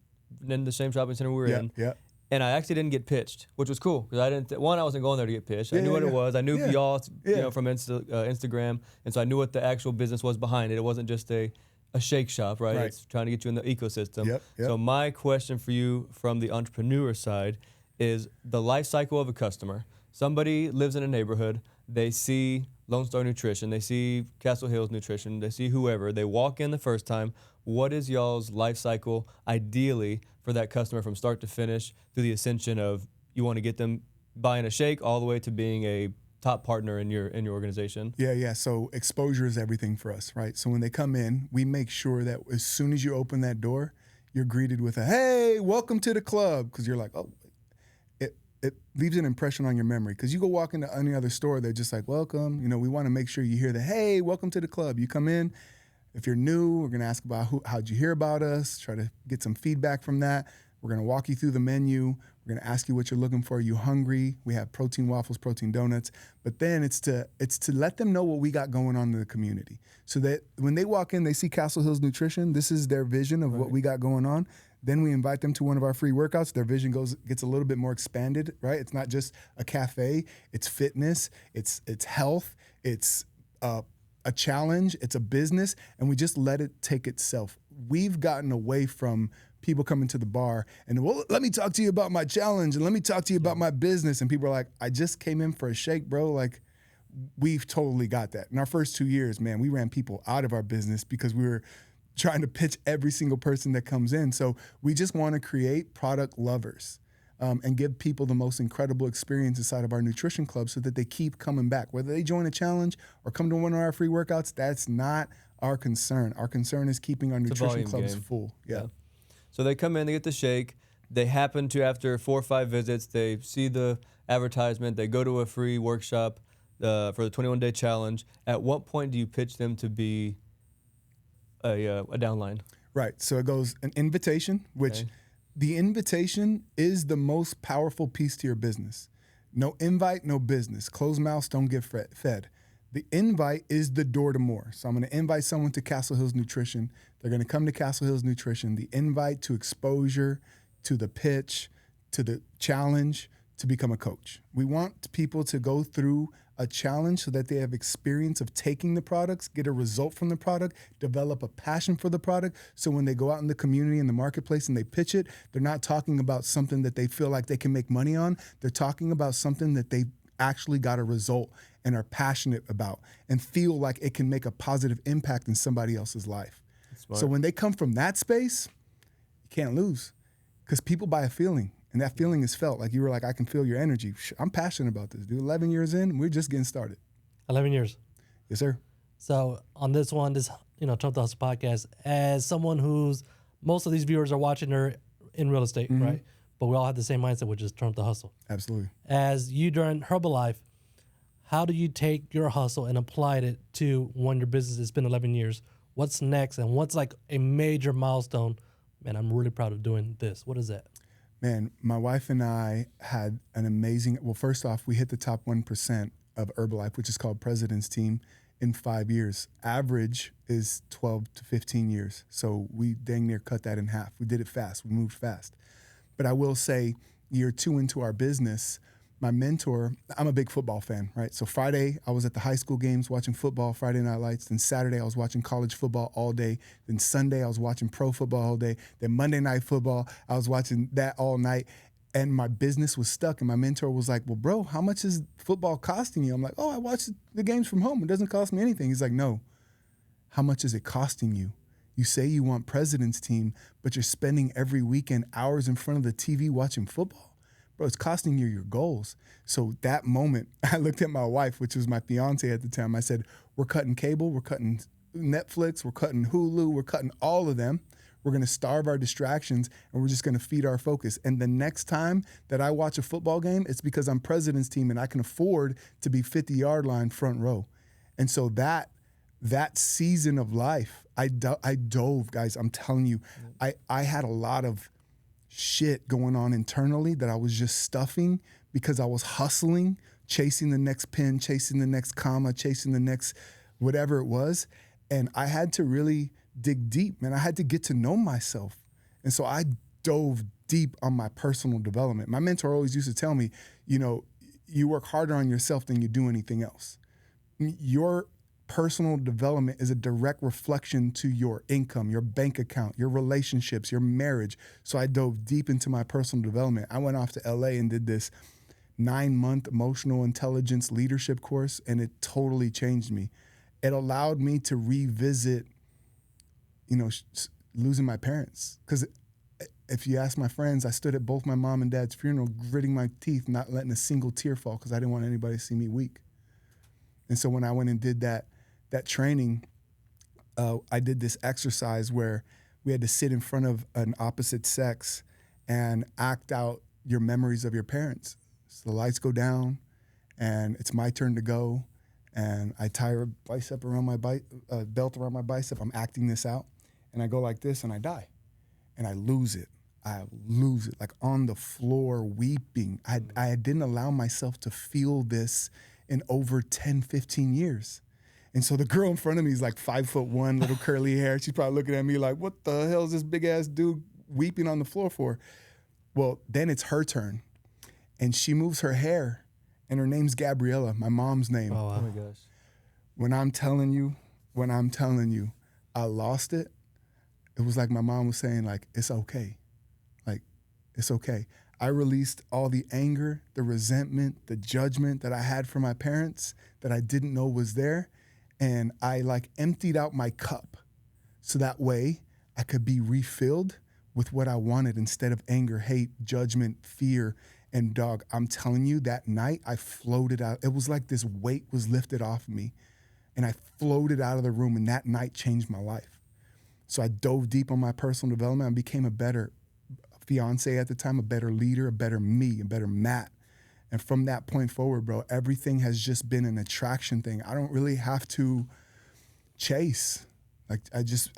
in the same shopping center we were in. Yeah. And I actually didn't get pitched, which was cool because I wasn't going there to get pitched. I knew what it was. I knew y'all, from Instagram, and so I knew what the actual business was behind it. It wasn't just a shake shop, right? It's trying to get you in the ecosystem. Yep. So my question for you from the entrepreneur side is the life cycle of a customer. Somebody lives in a neighborhood. They see Lone Star Nutrition. They see Castle Hills Nutrition. They see whoever. They walk in the first time. What is y'all's life cycle, ideally, for that customer from start to finish through the ascension of you want to get them buying a shake all the way to being a top partner in your organization? Yeah. So exposure is everything for us, right? So when they come in, we make sure that as soon as you open that door, you're greeted with a, hey, welcome to the club. Because you're like, oh, it leaves an impression on your memory. Because you go walk into any other store, they're just like, welcome. You know, we want to make sure you hear the, hey, welcome to the club. You come in. If you're new, we're going to ask about how'd you hear about us, try to get some feedback from that. We're going to walk you through the menu. We're going to ask you what you're looking for. Are you hungry? We have protein waffles, protein donuts. But then it's to let them know what we got going on in the community. So that when they walk in, they see Castle Hills Nutrition. This is their vision of what we got going on. Then we invite them to one of our free workouts. Their vision gets a little bit more expanded, right? It's not just a cafe. It's fitness. It's health. It's a challenge. It's a business. And we just let it take itself. We've gotten away from people coming to the bar and, well, let me talk to you about my challenge and let me talk to you about my business. And people are like, I just came in for a shake, bro. Like, we've totally got that. In our first 2 years, man, we ran people out of our business because we were trying to pitch every single person that comes in. So we just want to create product lovers and give people the most incredible experience inside of our nutrition club so that they keep coming back. Whether they join a challenge or come to one of our free workouts, that's not our concern. Our concern is keeping our nutrition clubs full. Yeah. So they come in, they get the shake. they happen to, after 4 or 5 visits, they see the advertisement, they go to a free workshop for the 21-day challenge. At what point do you pitch them to be a downline? Right. So it goes an invitation, which the invitation is the most powerful piece to your business. No invite, no business. Closed mouths don't get fed. The invite is the door to more. So I'm going to invite someone to Castle Hills Nutrition. They're going to come to Castle Hills Nutrition. The invite to exposure, to the pitch, to the challenge, to become a coach. We want people to go through a challenge so that they have experience of taking the products, get a result from the product, develop a passion for the product. So when they go out in the community, in the marketplace, and they pitch it, they're not talking about something that they feel like they can make money on. They're talking about something that they actually got a result and are passionate about and feel like it can make a positive impact in somebody else's life. So when they come from that space, you can't lose, because people buy a feeling. And that feeling is felt. Like you were like, I can feel your energy. I'm passionate about this, dude. 11 years in, we're just getting started. 11 years. Yes, sir. So on this one, Trump the Hustle podcast, as someone who's, most of these viewers are watching her in real estate, right? But we all have the same mindset, which is Trump the Hustle. Absolutely. As you during Herbalife, how do you take your hustle and apply it to when your business has been 11 years? What's next? And what's like a major milestone? Man, I'm really proud of doing this. What is that? Man, my wife and I had an amazing, well, first off, we hit the top 1% of Herbalife, which is called President's Team, in 5 years. Average is 12 to 15 years. So we dang near cut that in half. We did it fast. We moved fast. But I will say, year 2 into our business, my mentor, I'm a big football fan, right? So Friday, I was at the high school games watching football, Friday Night Lights. Then Saturday, I was watching college football all day. Then Sunday, I was watching pro football all day. Then Monday Night Football, I was watching that all night. And my business was stuck. And my mentor was like, well, bro, how much is football costing you? I'm like, oh, I watch the games from home. It doesn't cost me anything. He's like, no. How much is it costing you? You say you want President's Team, but you're spending every weekend hours in front of the TV watching football. Bro, it's costing you your goals. So that moment, I looked at my wife, which was my fiance at the time. I said, we're cutting cable, we're cutting Netflix, we're cutting Hulu, we're cutting all of them. We're going to starve our distractions, and we're just going to feed our focus. And the next time that I watch a football game, it's because I'm President's Team and I can afford to be 50-yard line front row. And so that season of life, I dove, guys. I'm telling you, I had a lot of shit going on internally that I was just stuffing because I was hustling, chasing the next pin, chasing the next comma, chasing the next whatever it was. And I had to really dig deep, man. I had to get to know myself. And so I dove deep on my personal development. My mentor always used to tell me, you work harder on yourself than you do anything else. Your personal development is a direct reflection to your income, your bank account, your relationships, your marriage. So I dove deep into my personal development. I went off to LA and did this 9-month emotional intelligence leadership course, and it totally changed me. It allowed me to revisit, losing my parents. Because if you ask my friends, I stood at both my mom and dad's funeral, gritting my teeth, not letting a single tear fall because I didn't want anybody to see me weak. And so when I went and did that training, I did this exercise where we had to sit in front of an opposite sex and act out your memories of your parents. So the lights go down, and it's my turn to go, and I tie a bicep around my belt around my bicep. I'm acting this out, and I go like this, and I die, and I lose it. I lose it, like on the floor weeping. I didn't allow myself to feel this in over 10, 15 years. And so the girl in front of me is like 5'1", little curly hair. She's probably looking at me like, what the hell is this big ass dude weeping on the floor for? Well, then it's her turn. And she moves her hair, and her name's Gabriella, my mom's name. Oh, wow. Oh my gosh. When I'm telling you, I lost it. It was like my mom was saying, like, it's okay. Like, it's okay. I released all the anger, the resentment, the judgment that I had for my parents that I didn't know was there. And I emptied out my cup so that way I could be refilled with what I wanted instead of anger, hate, judgment, fear. And dog, I'm telling you, that night I floated out. It was like this weight was lifted off of me, and I floated out of the room, and that night changed my life. So I dove deep on my personal development and became a better fiance at the time, a better leader, a better me, a better Matt. And from that point forward, bro, everything has just been an attraction thing. I don't really have to chase. Like I just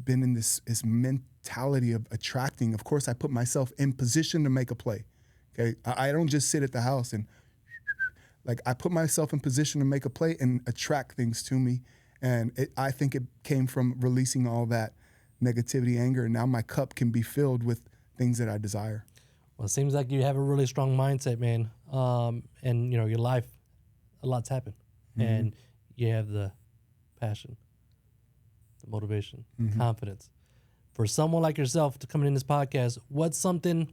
been in this mentality of attracting. Of course, I put myself in position to make a play. Okay, I don't just sit at the house and like I put myself in position to make a play and attract things to me. And I think it came from releasing all that negativity, anger, and now my cup can be filled with things that I desire. Well, it seems like you have a really strong mindset, man. And you know, your life, a lot's happened, and you have the passion, the motivation, confidence. For someone like yourself to come in this podcast, what's something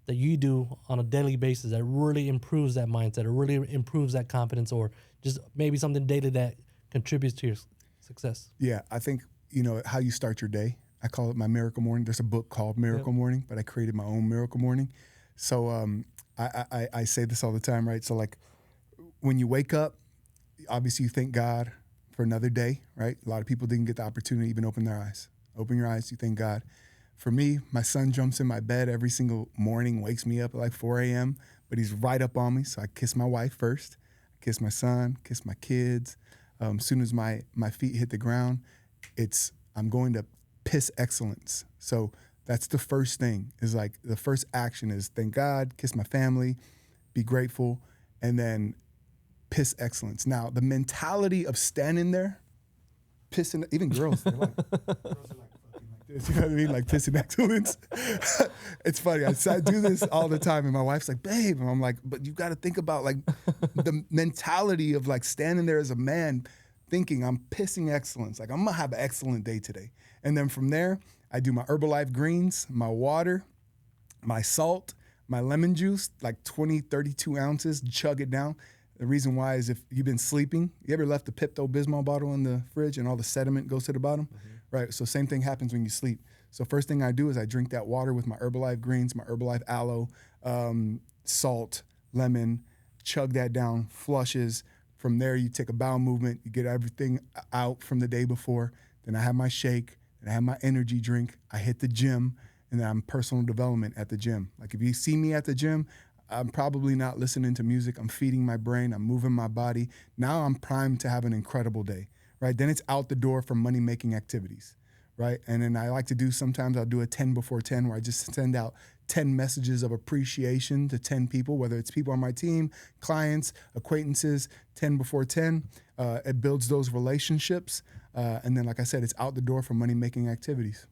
that you do on a daily basis that really improves that mindset or really improves that confidence, or just maybe something daily that contributes to your success? Yeah, I think, you know, how you start your day. I call it my miracle morning. There's a book called Miracle Morning, but I created my own miracle morning. So I say this all the time, right? So like when you wake up, obviously you thank God for another day, right? A lot of people didn't get the opportunity to even open their eyes. Open your eyes, you thank God. For me, my son jumps in my bed every single morning, wakes me up at like 4 a.m., but he's right up on me. So I kiss my wife first, kiss my son, kiss my kids. As soon as my feet hit the ground, I'm going to piss excellence. So that's the first thing, is like the first action is thank God, kiss my family, be grateful, and then piss excellence. Now, the mentality of standing there, pissing, even girls, they're like, girls are like fucking like this, you know what I mean? Like pissing excellence. It's funny. I do this all the time, and my wife's like, babe, and I'm like, but you got to think about like the mentality of like standing there as a man thinking I'm pissing excellence. Like I'm gonna have an excellent day today. And then from there, I do my Herbalife greens, my water, my salt, my lemon juice, like 20, 32 ounces, chug it down. The reason why is if you've been sleeping, you ever left the Pepto-Bismol bottle in the fridge and all the sediment goes to the bottom? Right, so same thing happens when you sleep. So first thing I do is I drink that water with my Herbalife greens, my Herbalife aloe, salt, lemon, chug that down, flushes. From there, you take a bowel movement, you get everything out from the day before. Then I have my shake, and I have my energy drink. I hit the gym, and then I'm personal development at the gym. Like if you see me at the gym, I'm probably not listening to music. I'm feeding my brain. I'm moving my body. Now I'm primed to have an incredible day, right? Then it's out the door for money-making activities, right? And then I like to do, sometimes I'll do a 10 before 10 where I just send out 10 messages of appreciation to 10 people, whether it's people on my team, clients, acquaintances, 10 before 10. It builds those relationships. And then, like I said, it's out the door for money-making activities.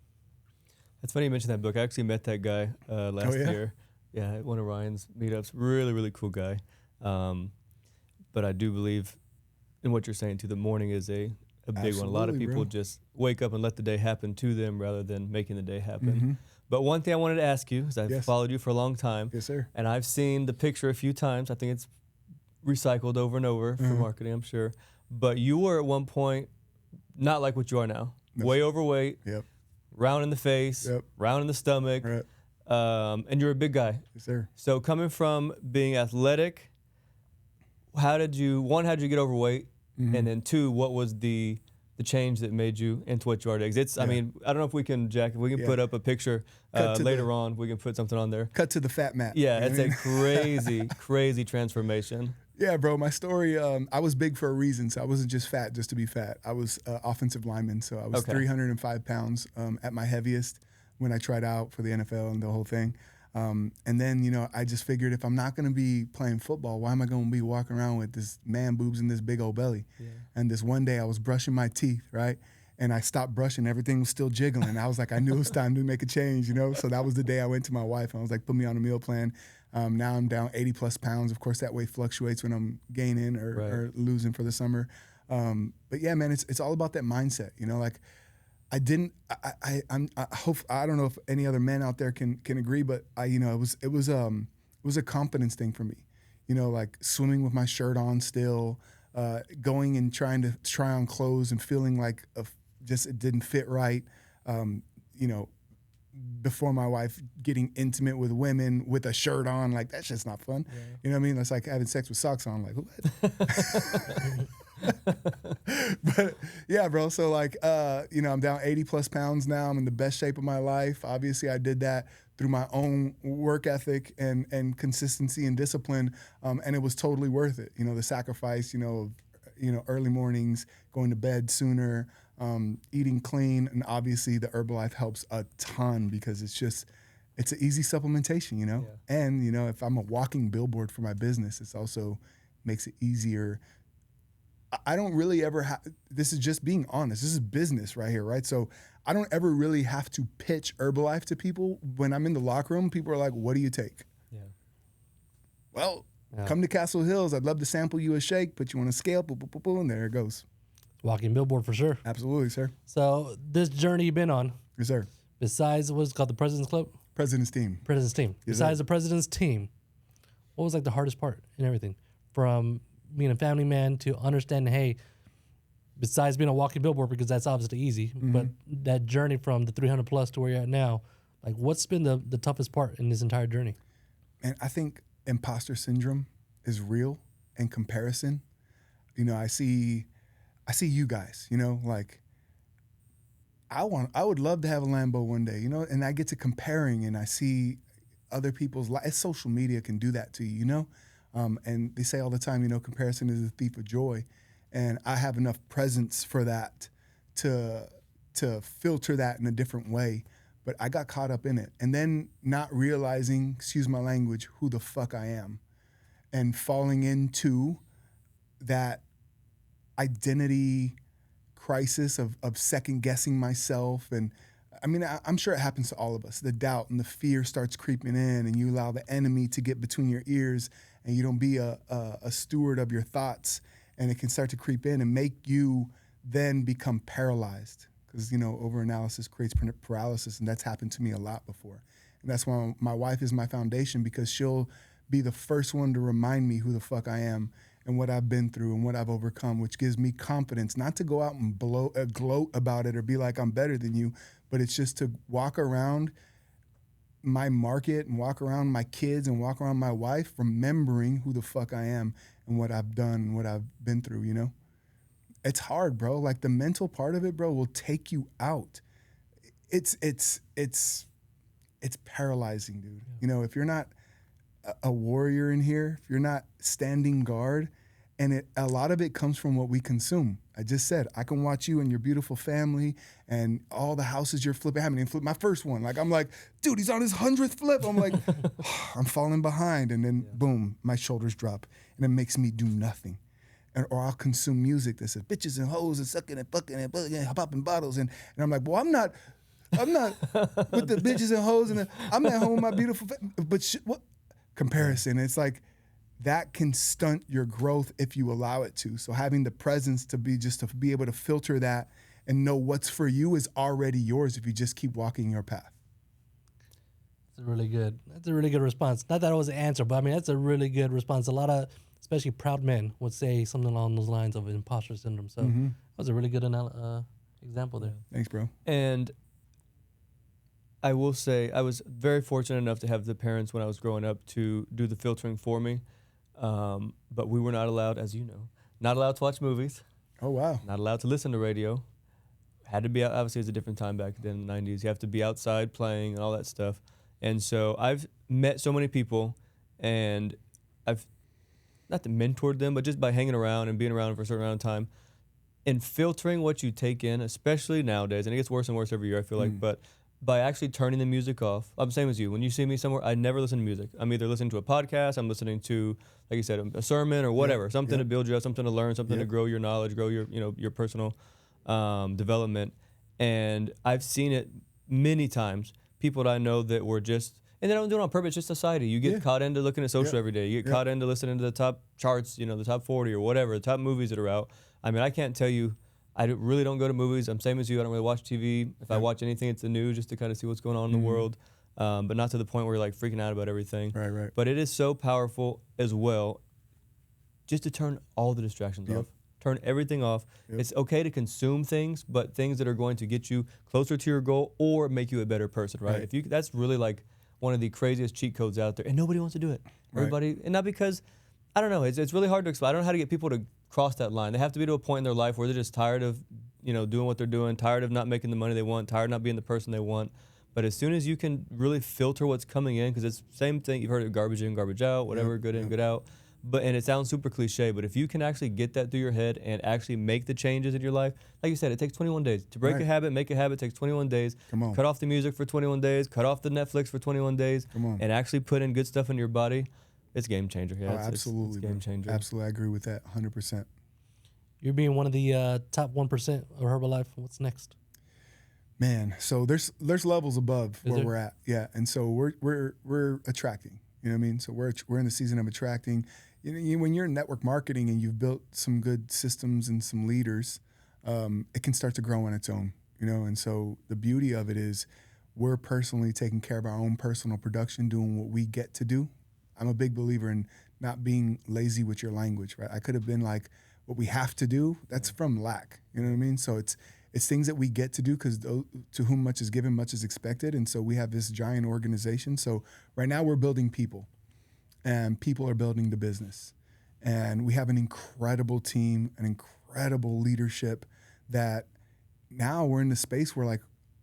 That's funny you mentioned that book. I actually met that guy last year. Yeah, at one of Ryan's meetups. Really, really cool guy. But I do believe in what you're saying, too. The morning is a big one. A lot of people just wake up and let the day happen to them rather than making the day happen. But one thing I wanted to ask you is I've followed you for a long time. Yes, sir. And I've seen the picture a few times. I think it's recycled over and over for marketing, I'm sure. But you were at one point not like what you are now. Way overweight, round in the face, round in the stomach, and you're a big guy. Yes, sir. So coming from being athletic, how'd you get overweight? And then two, what was the change that made you into what you are today? I mean, I don't know if we can, Jack, if we can put up a picture later on, we can put something on there. Cut to the fat mat. Yeah, it's a crazy, crazy transformation. Yeah, bro, my story, I was big for a reason. So I wasn't just fat just to be fat. I was offensive lineman. So I was 305 pounds at my heaviest when I tried out for the NFL and the whole thing. And then, you know, I just figured if I'm not going to be playing football, why am I going to be walking around with this man boobs and this big old belly? And this one day I was brushing my teeth, right? And I stopped brushing. Everything was still jiggling. I was like, I knew it was time to make a change, you know? So that was the day I went to my wife. And I was like, put me on a meal plan. Now I'm down 80 plus pounds. Of course, that weight fluctuates when I'm gaining or losing for the summer. But yeah, man, it's all about that mindset, you know? Like, I hope, I don't know if any other men out there can agree, but it was a confidence thing for me, you know, like swimming with my shirt on still, going and trying to try on clothes and feeling like it didn't fit right. You know, before my wife, getting intimate with women with a shirt on, like that's just not fun. Yeah. You know what I mean? That's like having sex with socks on, like what? But yeah, bro. So like, you know, I'm down 80 plus pounds now. I'm in the best shape of my life. Obviously I did that through my own work ethic and consistency and discipline, and it was totally worth it. The sacrifice, of early mornings, going to bed sooner, eating clean, and obviously the Herbalife helps a ton because it's an easy supplementation, Yeah. And if I'm a walking billboard for my business, it's also makes it easier. I don't really ever have, this is just being honest, this is business right here, right? So I don't ever really have to pitch Herbalife to people. When I'm in the locker room, people are like, what do you take? Yeah. Well, come to Castle Hills. I'd love to sample you a shake, put you on a scale, boop, boop, boop, boop, and there it goes. Walking billboard for sure. Absolutely, sir. So this journey you've been on, Yes, sir. besides what's called the President's Club? President's team. President's team. Yes, Besides sir. the President's team, what was like the hardest part in everything? From being a family man to understanding, hey, besides being a walking billboard, because that's obviously easy, but that journey from the 300 plus to where you're at now, like what's been the toughest part in this entire journey? And I think imposter syndrome is real and comparison. I see you guys, like I would love to have a Lambo one day, and I get to comparing and I see other people's life. Social media can do that to you, and they say all the time, comparison is the thief of joy. And I have enough presence for that to filter that in a different way. But I got caught up in it. And then not realizing, excuse my language, who the fuck I am. And falling into that identity crisis of second guessing myself. And I mean, I'm sure it happens to all of us. The doubt and the fear starts creeping in, and you allow the enemy to get between your ears, and you don't be a steward of your thoughts. And it can start to creep in and make you then become paralyzed. Because, overanalysis creates paralysis, and that's happened to me a lot before. And that's why my wife is my foundation, because she'll be the first one to remind me who the fuck I am and what I've been through and what I've overcome, which gives me confidence, not to go out and gloat about it or be like I'm better than you, but it's just to walk around my market and walk around my kids and walk around my wife, remembering who the fuck I am and what I've done and what I've been through, It's hard, bro. Like the mental part of it, bro, will take you out. It's paralyzing, dude. Yeah. If you're not a warrior in here, if you're not standing guard, and a lot of it comes from what we consume. I just said, I can watch you and your beautiful family and all the houses you're flipping. I haven't even flipped my first one. Like, I'm like, dude, he's on his 100th flip. I'm like, I'm falling behind. And then boom, my shoulders drop and it makes me do nothing. Or I'll consume music that says bitches and hoes and sucking and fucking and popping bottles. And I'm like, well, I'm not with the bitches and hoes. And I'm at home with my beautiful but what? Comparison. It's like, that can stunt your growth if you allow it to. So having the presence to be able to filter that and know what's for you is already yours if you just keep walking your path. That's a really good response. Not that it was an answer, but I mean, that's a really good response. A lot of, especially proud men, would say something along those lines of imposter syndrome. So that was a really good example there. Thanks, bro. And I will say I was very fortunate enough to have the parents when I was growing up to do the filtering for me. But we were not allowed, as you know, not allowed to watch movies. Oh, wow. Not allowed to listen to radio. Had to be out. Obviously, it's a different time back then in the 90s. You have to be outside playing and all that stuff. And so I've met so many people, and I've not to mentored them, but just by hanging around and being around for a certain amount of time and filtering what you take in, especially nowadays. And it gets worse and worse every year, I feel like. But by actually turning the music off, I'm the same as you. When you see me somewhere, I never listen to music. I'm either listening to a podcast, I'm listening to, like you said, a sermon or whatever, something to build you up, something to learn, something to grow your knowledge, grow your personal development. And I've seen it many times. People that I know that were just, and they don't do it on purpose, just society. You get caught into looking at social every day. You get caught into listening to the top charts, the top 40 or whatever, the top movies that are out. I mean, I can't tell you. I really don't go to movies. I'm same as you. I don't really watch TV. If I watch anything, it's the news just to kind of see what's going on in the world, but not to the point where you're like freaking out about everything. Right. But it is so powerful as well just to turn all the distractions off. Turn everything off. It's okay to consume things, but things that are going to get you closer to your goal or make you a better person, right? If you, that's really like one of the craziest cheat codes out there, and nobody wants to do it. Everybody, and not because, I don't know, it's really hard to explain. I don't know how to get people to cross that line. They have to be to a point in their life where they're just tired of, doing what they're doing, tired of not making the money they want, tired of not being the person they want. But as soon as you can really filter what's coming in, because it's the same thing, you've heard of garbage in, garbage out, whatever, good in, good out. And it sounds super cliche, but if you can actually get that through your head and actually make the changes in your life, like you said, it takes 21 days. To break a habit, make a habit, takes 21 days. Come on. Cut off the music for 21 days, cut off the Netflix for 21 days, and actually put in good stuff in your body. It's game changer. Yeah, absolutely. It's game changer. Absolutely, I agree with that 100%. You're being one of the top 1% of Herbalife. What's next? Man, so there's levels above where we're at. Yeah, and so we're attracting. You know what I mean? So we're in the season of attracting. When you're in network marketing and you've built some good systems and some leaders, it can start to grow on its own. And so the beauty of it is we're personally taking care of our own personal production, doing what we get to do. I'm a big believer in not being lazy with your language, right? I could have been like, what we have to do, that's from lack. You know what I mean? So it's things that we get to do because to whom much is given, much is expected. And so we have this giant organization. So right now we're building people, and people are building the business. And we have an incredible team, an incredible leadership that now we're in the space where, like,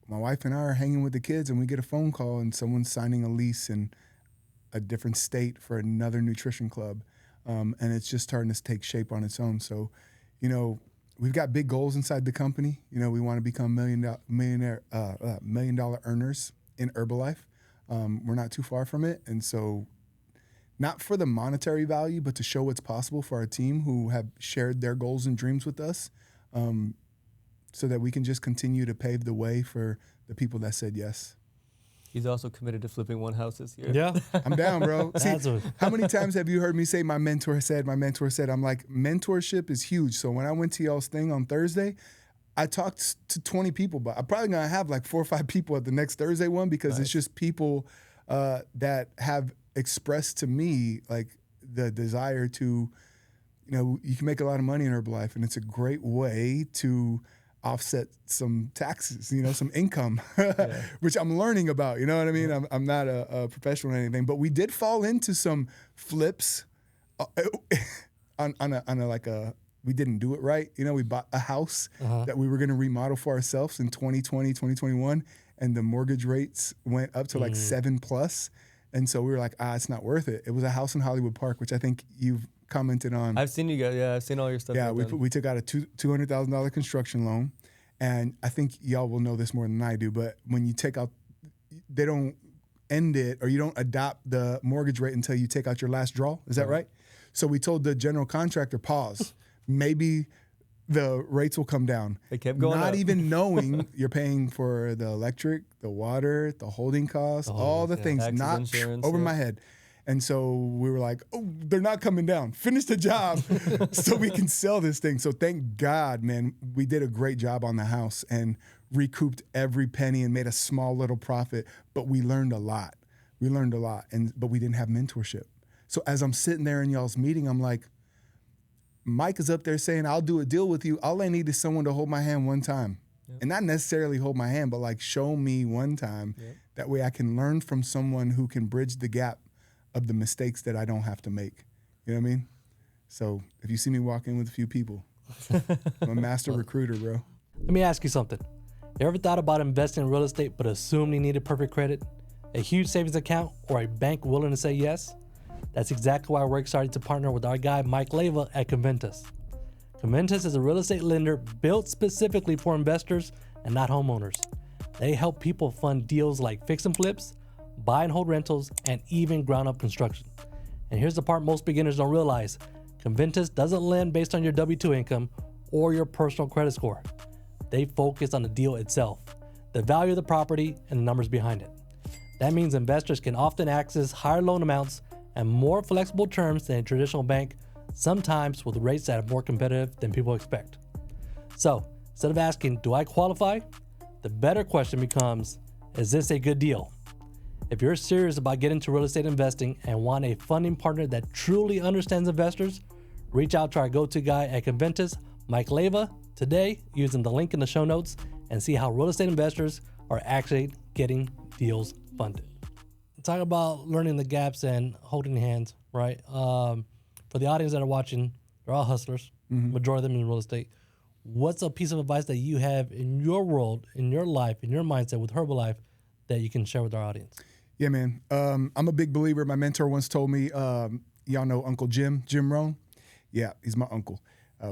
my wife and I are hanging with the kids and we get a phone call and someone's signing a lease in a different state for another nutrition club. And it's just starting to take shape on its own. So, we've got big goals inside the company. We want to become $1 million earners in Herbalife. We're not too far from it. And so not for the monetary value, but to show what's possible for our team who have shared their goals and dreams with us, so that we can just continue to pave the way for the people that said yes. He's also committed to flipping one house this year. Yeah. I'm down, bro. See, how many times have you heard me say my mentor said? I'm like, mentorship is huge. So when I went to y'all's thing on Thursday, I talked to 20 people, but I'm probably going to have like 4 or 5 people at the next Thursday one because it's just people that have expressed to me like the desire to, you can make a lot of money in Herbalife, and it's a great way to offset some taxes, some income, which I'm learning about, you know what I mean? I'm not a professional or anything, but we did fall into some flips we didn't do it right. We bought a house that we were going to remodel for ourselves in 2020, 2021, and the mortgage rates went up to like 7+. And so we were like, it's not worth it. It was a house in Hollywood Park, which I think you've commented on. I've seen you guys. Yeah, I've seen all your stuff. Yeah, we took out a $200,000 construction loan. And I think y'all will know this more than I do, but when you take out, they don't end it, or you don't adopt the mortgage rate until you take out your last draw. Is that right? So we told the general contractor, pause. Maybe the rates will come down. They kept going Not up. even knowing you're paying for the electric, the water, the holding costs, all the things, taxes, not insurance, over my head. And so we were like, they're not coming down. Finish the job so we can sell this thing. So thank God, man, we did a great job on the house and recouped every penny and made a small little profit. But we learned a lot. But we didn't have mentorship. So as I'm sitting there in y'all's meeting, I'm like, Mike is up there saying, I'll do a deal with you. All I need is someone to hold my hand one time. Yep. And not necessarily hold my hand, but like show me one time. Yep. That way I can learn from someone who can bridge the gap of the mistakes that I don't have to make. You know what I mean? So if you see me walk in with a few people, I'm a master recruiter, bro. Let me ask you something. You ever thought about investing in real estate but assumed you needed perfect credit, a huge savings account, or a bank willing to say yes? That's exactly why we're excited to partner with our guy Mike Leva at Conventus. Conventus is a real estate lender built specifically for investors and not homeowners. They help people fund deals like fix and flips, buy and hold rentals, and even ground up construction. And here's the part most beginners don't realize. Conventus doesn't lend based on your W-2 income or your personal credit score. They focus on the deal itself, the value of the property, and the numbers behind it. That means investors can often access higher loan amounts and more flexible terms than a traditional bank, sometimes with rates that are more competitive than people expect. So instead of asking, do I qualify? The better question becomes, is this a good deal? If you're serious about getting into real estate investing and want a funding partner that truly understands investors, reach out to our go-to guy at Conventus, Mike Leva, today using the link in the show notes and see how real estate investors are actually getting deals funded. Talk about learning the gaps and holding hands, right? For the audience that are watching, they're all hustlers, majority of them in real estate. What's a piece of advice that you have in your world, in your life, in your mindset with Herbalife that you can share with our audience? Yeah, man. I'm a big believer. My mentor once told me, y'all know Uncle Jim Rohn? Yeah, he's my uncle.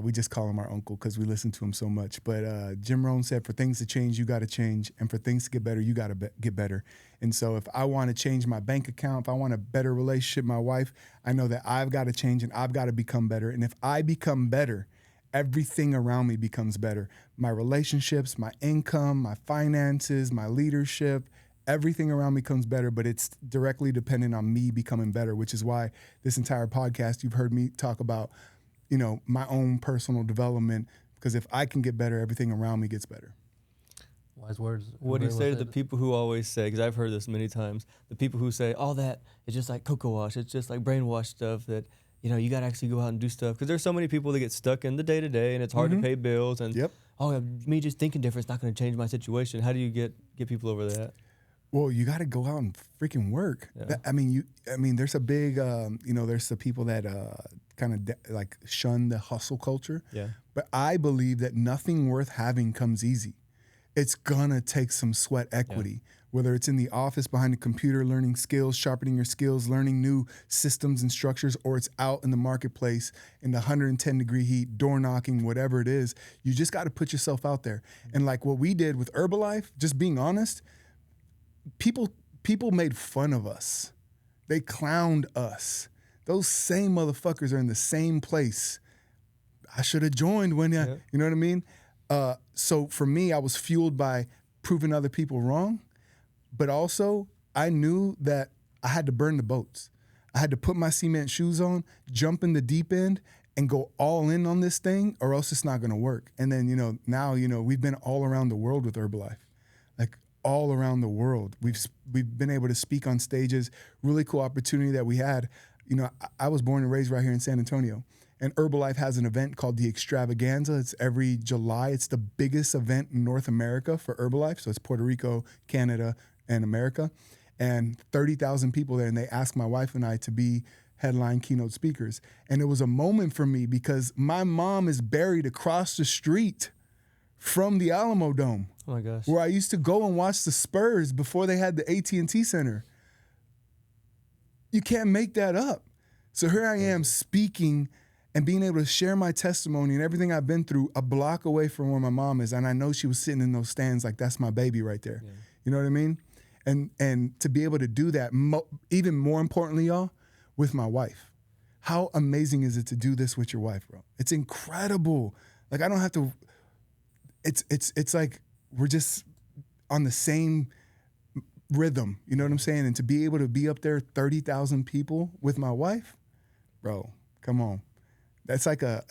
We just call him our uncle because we listen to him so much. But Jim Rohn said, for things to change, you got to change. And for things to get better, you got to get better. And so if I want to change my bank account, if I want a better relationship with my wife, I know that I've got to change and I've got to become better. And if I become better, everything around me becomes better. My relationships, my income, my finances, my leadership, everything around me becomes better, but it's directly dependent on me becoming better, which is why this entire podcast, you've heard me talk about, you know, my own personal development, because if I can get better, everything around me gets better. Wise words. What do you Very say well to the said. people who always say, because I've heard this many times, the people who say, all that is just like cocoa wash, it's just like brainwash stuff that, you know, you got to actually go out and do stuff. Because there's so many people that get stuck in the day-to-day and it's hard to pay bills. And, me just thinking different is not going to change my situation. How do you get people over that? Well, you got to go out and freaking work. Yeah. I mean, there's a big, there's the people that kind of like shun the hustle culture. Yeah. But I believe that nothing worth having comes easy. It's gonna take some sweat equity, whether it's in the office behind the computer, learning skills, sharpening your skills, learning new systems and structures, or it's out in the marketplace in the 110-degree heat, door knocking, whatever it is. You just got to put yourself out there. And like what we did with Herbalife, just being honest, people made fun of us. They clowned us. Those same motherfuckers are in the same place. I should have joined when, you know what I mean? So for me, I was fueled by proving other people wrong, but also I knew that I had to burn the boats. I had to put my cement shoes on, jump in the deep end, and go all in on this thing, or else it's not going to work. And then, now, we've been all around the world with Herbalife. Like, all around the world. We've been able to speak on stages, really cool opportunity that we had. I was born and raised right here in San Antonio, and Herbalife has an event called the Extravaganza. It's every July. It's the biggest event in North America for Herbalife. So it's Puerto Rico, Canada, and America, and 30,000 people there. And they asked my wife and I to be headline keynote speakers. And it was a moment for me because my mom is buried across the street from the Alamo Dome. Oh my gosh. Where I used to go and watch the Spurs before they had the AT&T Center. You can't make that up. So here I am speaking and being able to share my testimony and everything I've been through a block away from where my mom is. And I know she was sitting in those stands like, that's my baby right there. Yeah. You know what I mean? And to be able to do that, even more importantly, y'all, with my wife. How amazing is it to do this with your wife, bro? It's incredible. Like, I don't have to... It's like we're just on the same rhythm, you know what I'm saying? And to be able to be up there, 30,000 people with my wife, bro, come on. That's like a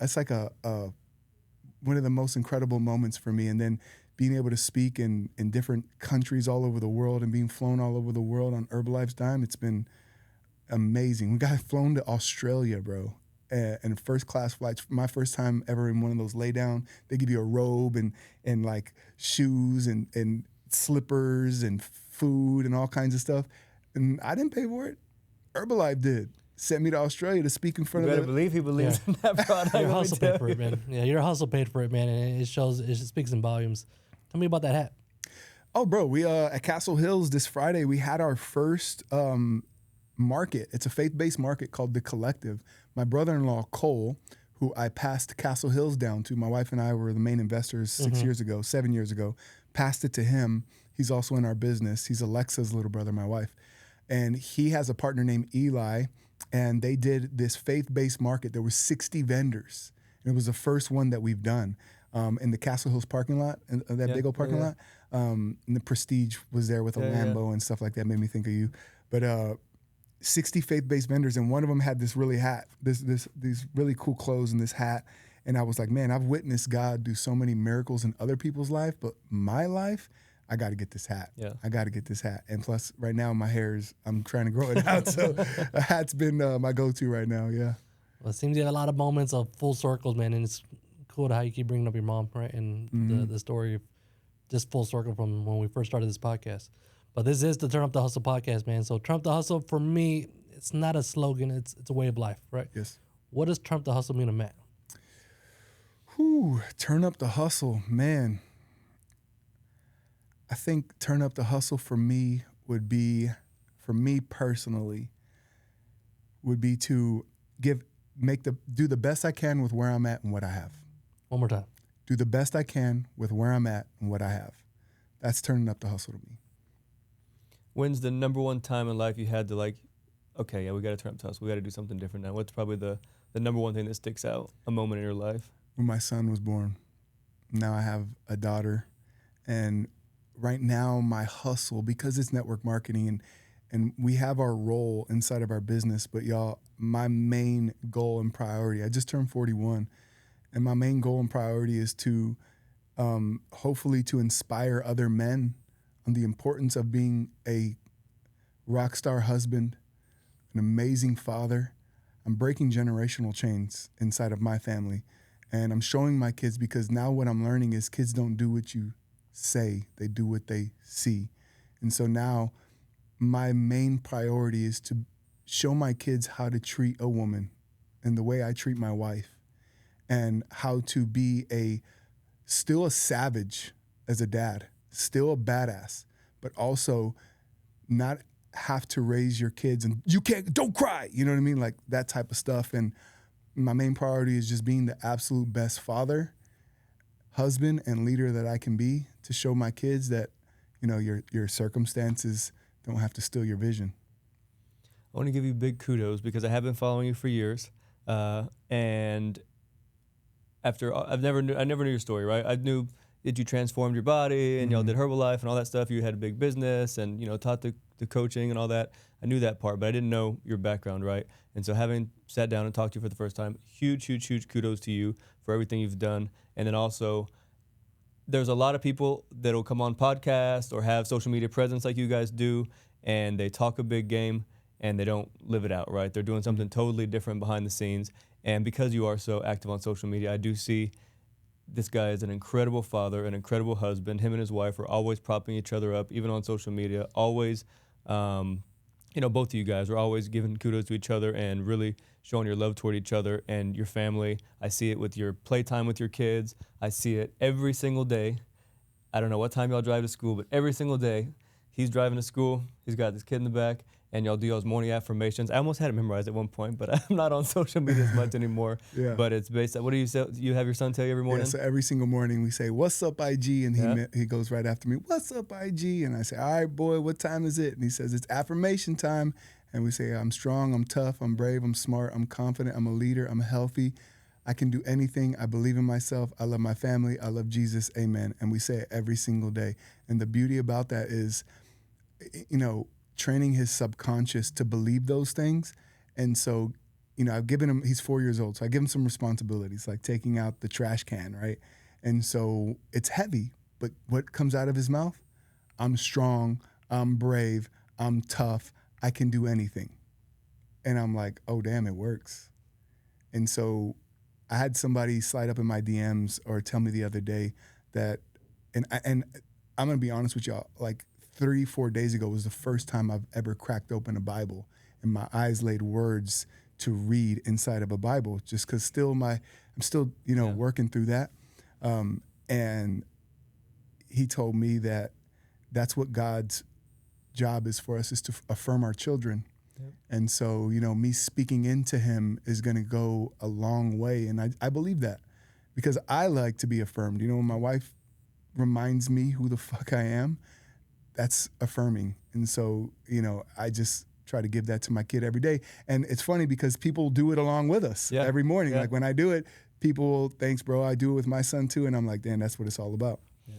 one of the most incredible moments for me. And then being able to speak in different countries all over the world and being flown all over the world on Herbalife's dime, it's been amazing. We got flown to Australia, bro. And first class flights. My first time ever in one of those lay down. They give you a robe and like shoes and slippers and food and all kinds of stuff. And I didn't pay for it. Herbalife did. Sent me to Australia to speak in front you of better believe he believes in that product. Your hustle paid for it, man. Yeah, your hustle paid for it, man. And it shows, it speaks in volumes. Tell me about that hat. Oh, bro, we at Castle Hills this Friday, we had our first market. It's a faith-based market called The Collective. My brother-in-law, Cole, who I passed Castle Hills down to, my wife and I were the main investors 7 years ago, passed it to him. He's also in our business. He's Alexa's little brother, my wife. And he has a partner named Eli, and they did this faith-based market. There were 60 vendors. And it was the first one that we've done in the Castle Hills parking lot, that big old parking lot. And the Prestige was there with a Lambo and stuff like that. Made me think of you. But 60 faith-based vendors, and one of them had this these really cool clothes and this hat. And I was like, man, I've witnessed God do so many miracles in other people's life, but my life, I got to get this hat. Yeah. I got to get this hat. And plus, right now, my hair I'm trying to grow it out. So a hat's been my go-to right now, yeah. Well, it seems you have a lot of moments of full circles, man, and it's cool how you keep bringing up your mom, right? And the story of just full circle from when we first started this podcast. But this is the Turn Up the Hustle podcast, man. So Turn Up the Hustle, for me, it's not a slogan. It's a way of life, right? Yes. What does Turn Up the Hustle mean to Matt? Turn up the hustle, man. I think turn up the hustle for me would be, for me personally, would be to do the best I can with where I'm at and what I have. One more time. Do the best I can with where I'm at and what I have. That's turning up the hustle to me. When's the number one time in life you had to like, okay, yeah, we got to turn up the hustle. We got to do something different now. What's probably the number one thing that sticks out, a moment in your life? When my son was born. Now I have a daughter, and right now my hustle, because it's network marketing and we have our role inside of our business, but y'all, my main goal and priority, I just turned 41, and my main goal and priority is to hopefully to inspire other men on the importance of being a rock star husband, an amazing father. I'm breaking generational chains inside of my family, and I'm showing my kids, because now what I'm learning is kids don't do what you say, they do what they see. And so now my main priority is to show my kids how to treat a woman and the way I treat my wife, and how to be still a savage as a dad, still a badass, but also not have to raise your kids and don't cry, you know what I mean? Like that type of stuff. And my main priority is just being the absolute best father, husband, and leader that I can be, to show my kids that, you know, your circumstances don't have to steal your vision. I want to give you big kudos because I have been following you for years, and I never knew your story, right? I knew that you transformed your body and y'all did Herbalife and all that stuff. You had a big business and, you know, taught the coaching and all that. I knew that part, but I didn't know your background, right? And so having sat down and talked to you for the first time, huge kudos to you for everything you've done. And then also, there's a lot of people that will come on podcasts or have social media presence like you guys do, and they talk a big game and they don't live it out, right? They're doing something totally different behind the scenes. And because you are so active on social media, I do see this guy is an incredible father, an incredible husband. Him and his wife are always propping each other up, even on social media. Always, both of you guys are always giving kudos to each other and really showing your love toward each other and your family. I see it with your playtime with your kids. I see it every single day. I don't know what time y'all drive to school, but every single day he's driving to school. He's got this kid in the back, and y'all do y'all's morning affirmations. I almost had it memorized at one point, but I'm not on social media as much anymore. Yeah. But it's based on, what do you say? You have your son tell you every morning? Yeah, so every single morning we say, "What's up, IG?" And he goes right after me, "What's up, IG?" And I say, "All right, boy, what time is it?" And he says, "It's affirmation time." And we say, "I'm strong, I'm tough, I'm brave, I'm smart, I'm confident, I'm a leader, I'm healthy. I can do anything. I believe in myself. I love my family. I love Jesus. Amen." And we say it every single day. And the beauty about that is, you know, training his subconscious to believe those things. And so, you know, I've given him, he's 4 years old, so I give him some responsibilities, like taking out the trash can, right? And so it's heavy, but what comes out of his mouth? "I'm strong, I'm brave, I'm tough, I can do anything." And I'm like, oh, damn, it works. And so I had somebody slide up in my DMs or tell me the other day that, and I'm gonna be honest with y'all, like 3-4 days ago was the first time I've ever cracked open a Bible and my eyes laid words to read inside of a Bible, just because I'm still working through that. And he told me that that's what God's job is for us, is to affirm our children. Yep. And so, you know, me speaking into him is going to go a long way. And I believe that, because I like to be affirmed. You know, when my wife reminds me who the fuck I am, that's affirming. And so, you know, I just try to give that to my kid every day. And it's funny because people do it along with us every morning. Yeah. Like when I do it, people, "Thanks, bro. I do it with my son too." And I'm like, damn, that's what it's all about. Yeah.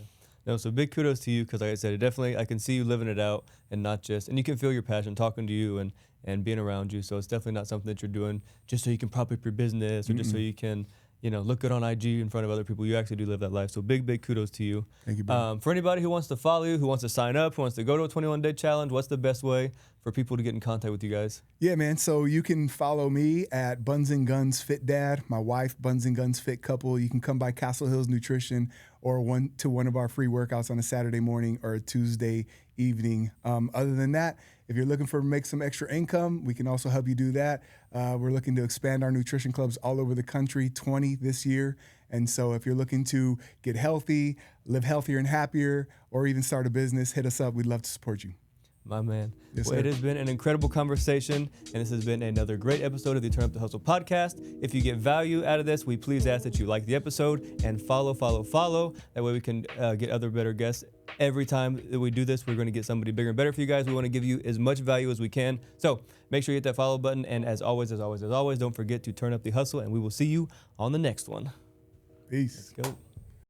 No, so big kudos to you, because like I said, it definitely, I can see you living it out, and not just, and you can feel your passion talking to you and being around you. So it's definitely not something that you're doing just so you can prop up your business or just so you can, you know, look good on IG in front of other people. You actually do live that life. So big kudos to you. Thank you, bro. For anybody who wants to follow you, who wants to sign up, who wants to go to a 21-day challenge, what's the best way for people to get in contact with you guys? Yeah, man. So you can follow me at Buns and Guns Fit Dad, my wife, Buns and Guns Fit Couple. You can come by Castle Hills Nutrition or one of our free workouts on a Saturday morning or a Tuesday evening. Other than that, if you're looking for make some extra income, we can also help you do that. We're looking to expand our nutrition clubs all over the country, 20 this year. And so if you're looking to get healthy, live healthier and happier, or even start a business, hit us up. We'd love to support you. My man. Yes, Well, sir. it has been an incredible conversation, and this has been another great episode of the Turn Up the Hustle podcast. If you get value out of this, we please ask that you like the episode and follow. That way we can get other better guests. Every time that we do this, we're going to get somebody bigger and better for you guys. We want to give you as much value as we can. So make sure you hit that follow button. And as always, don't forget to turn up the hustle, and we will see you on the next one. Peace. Let's go.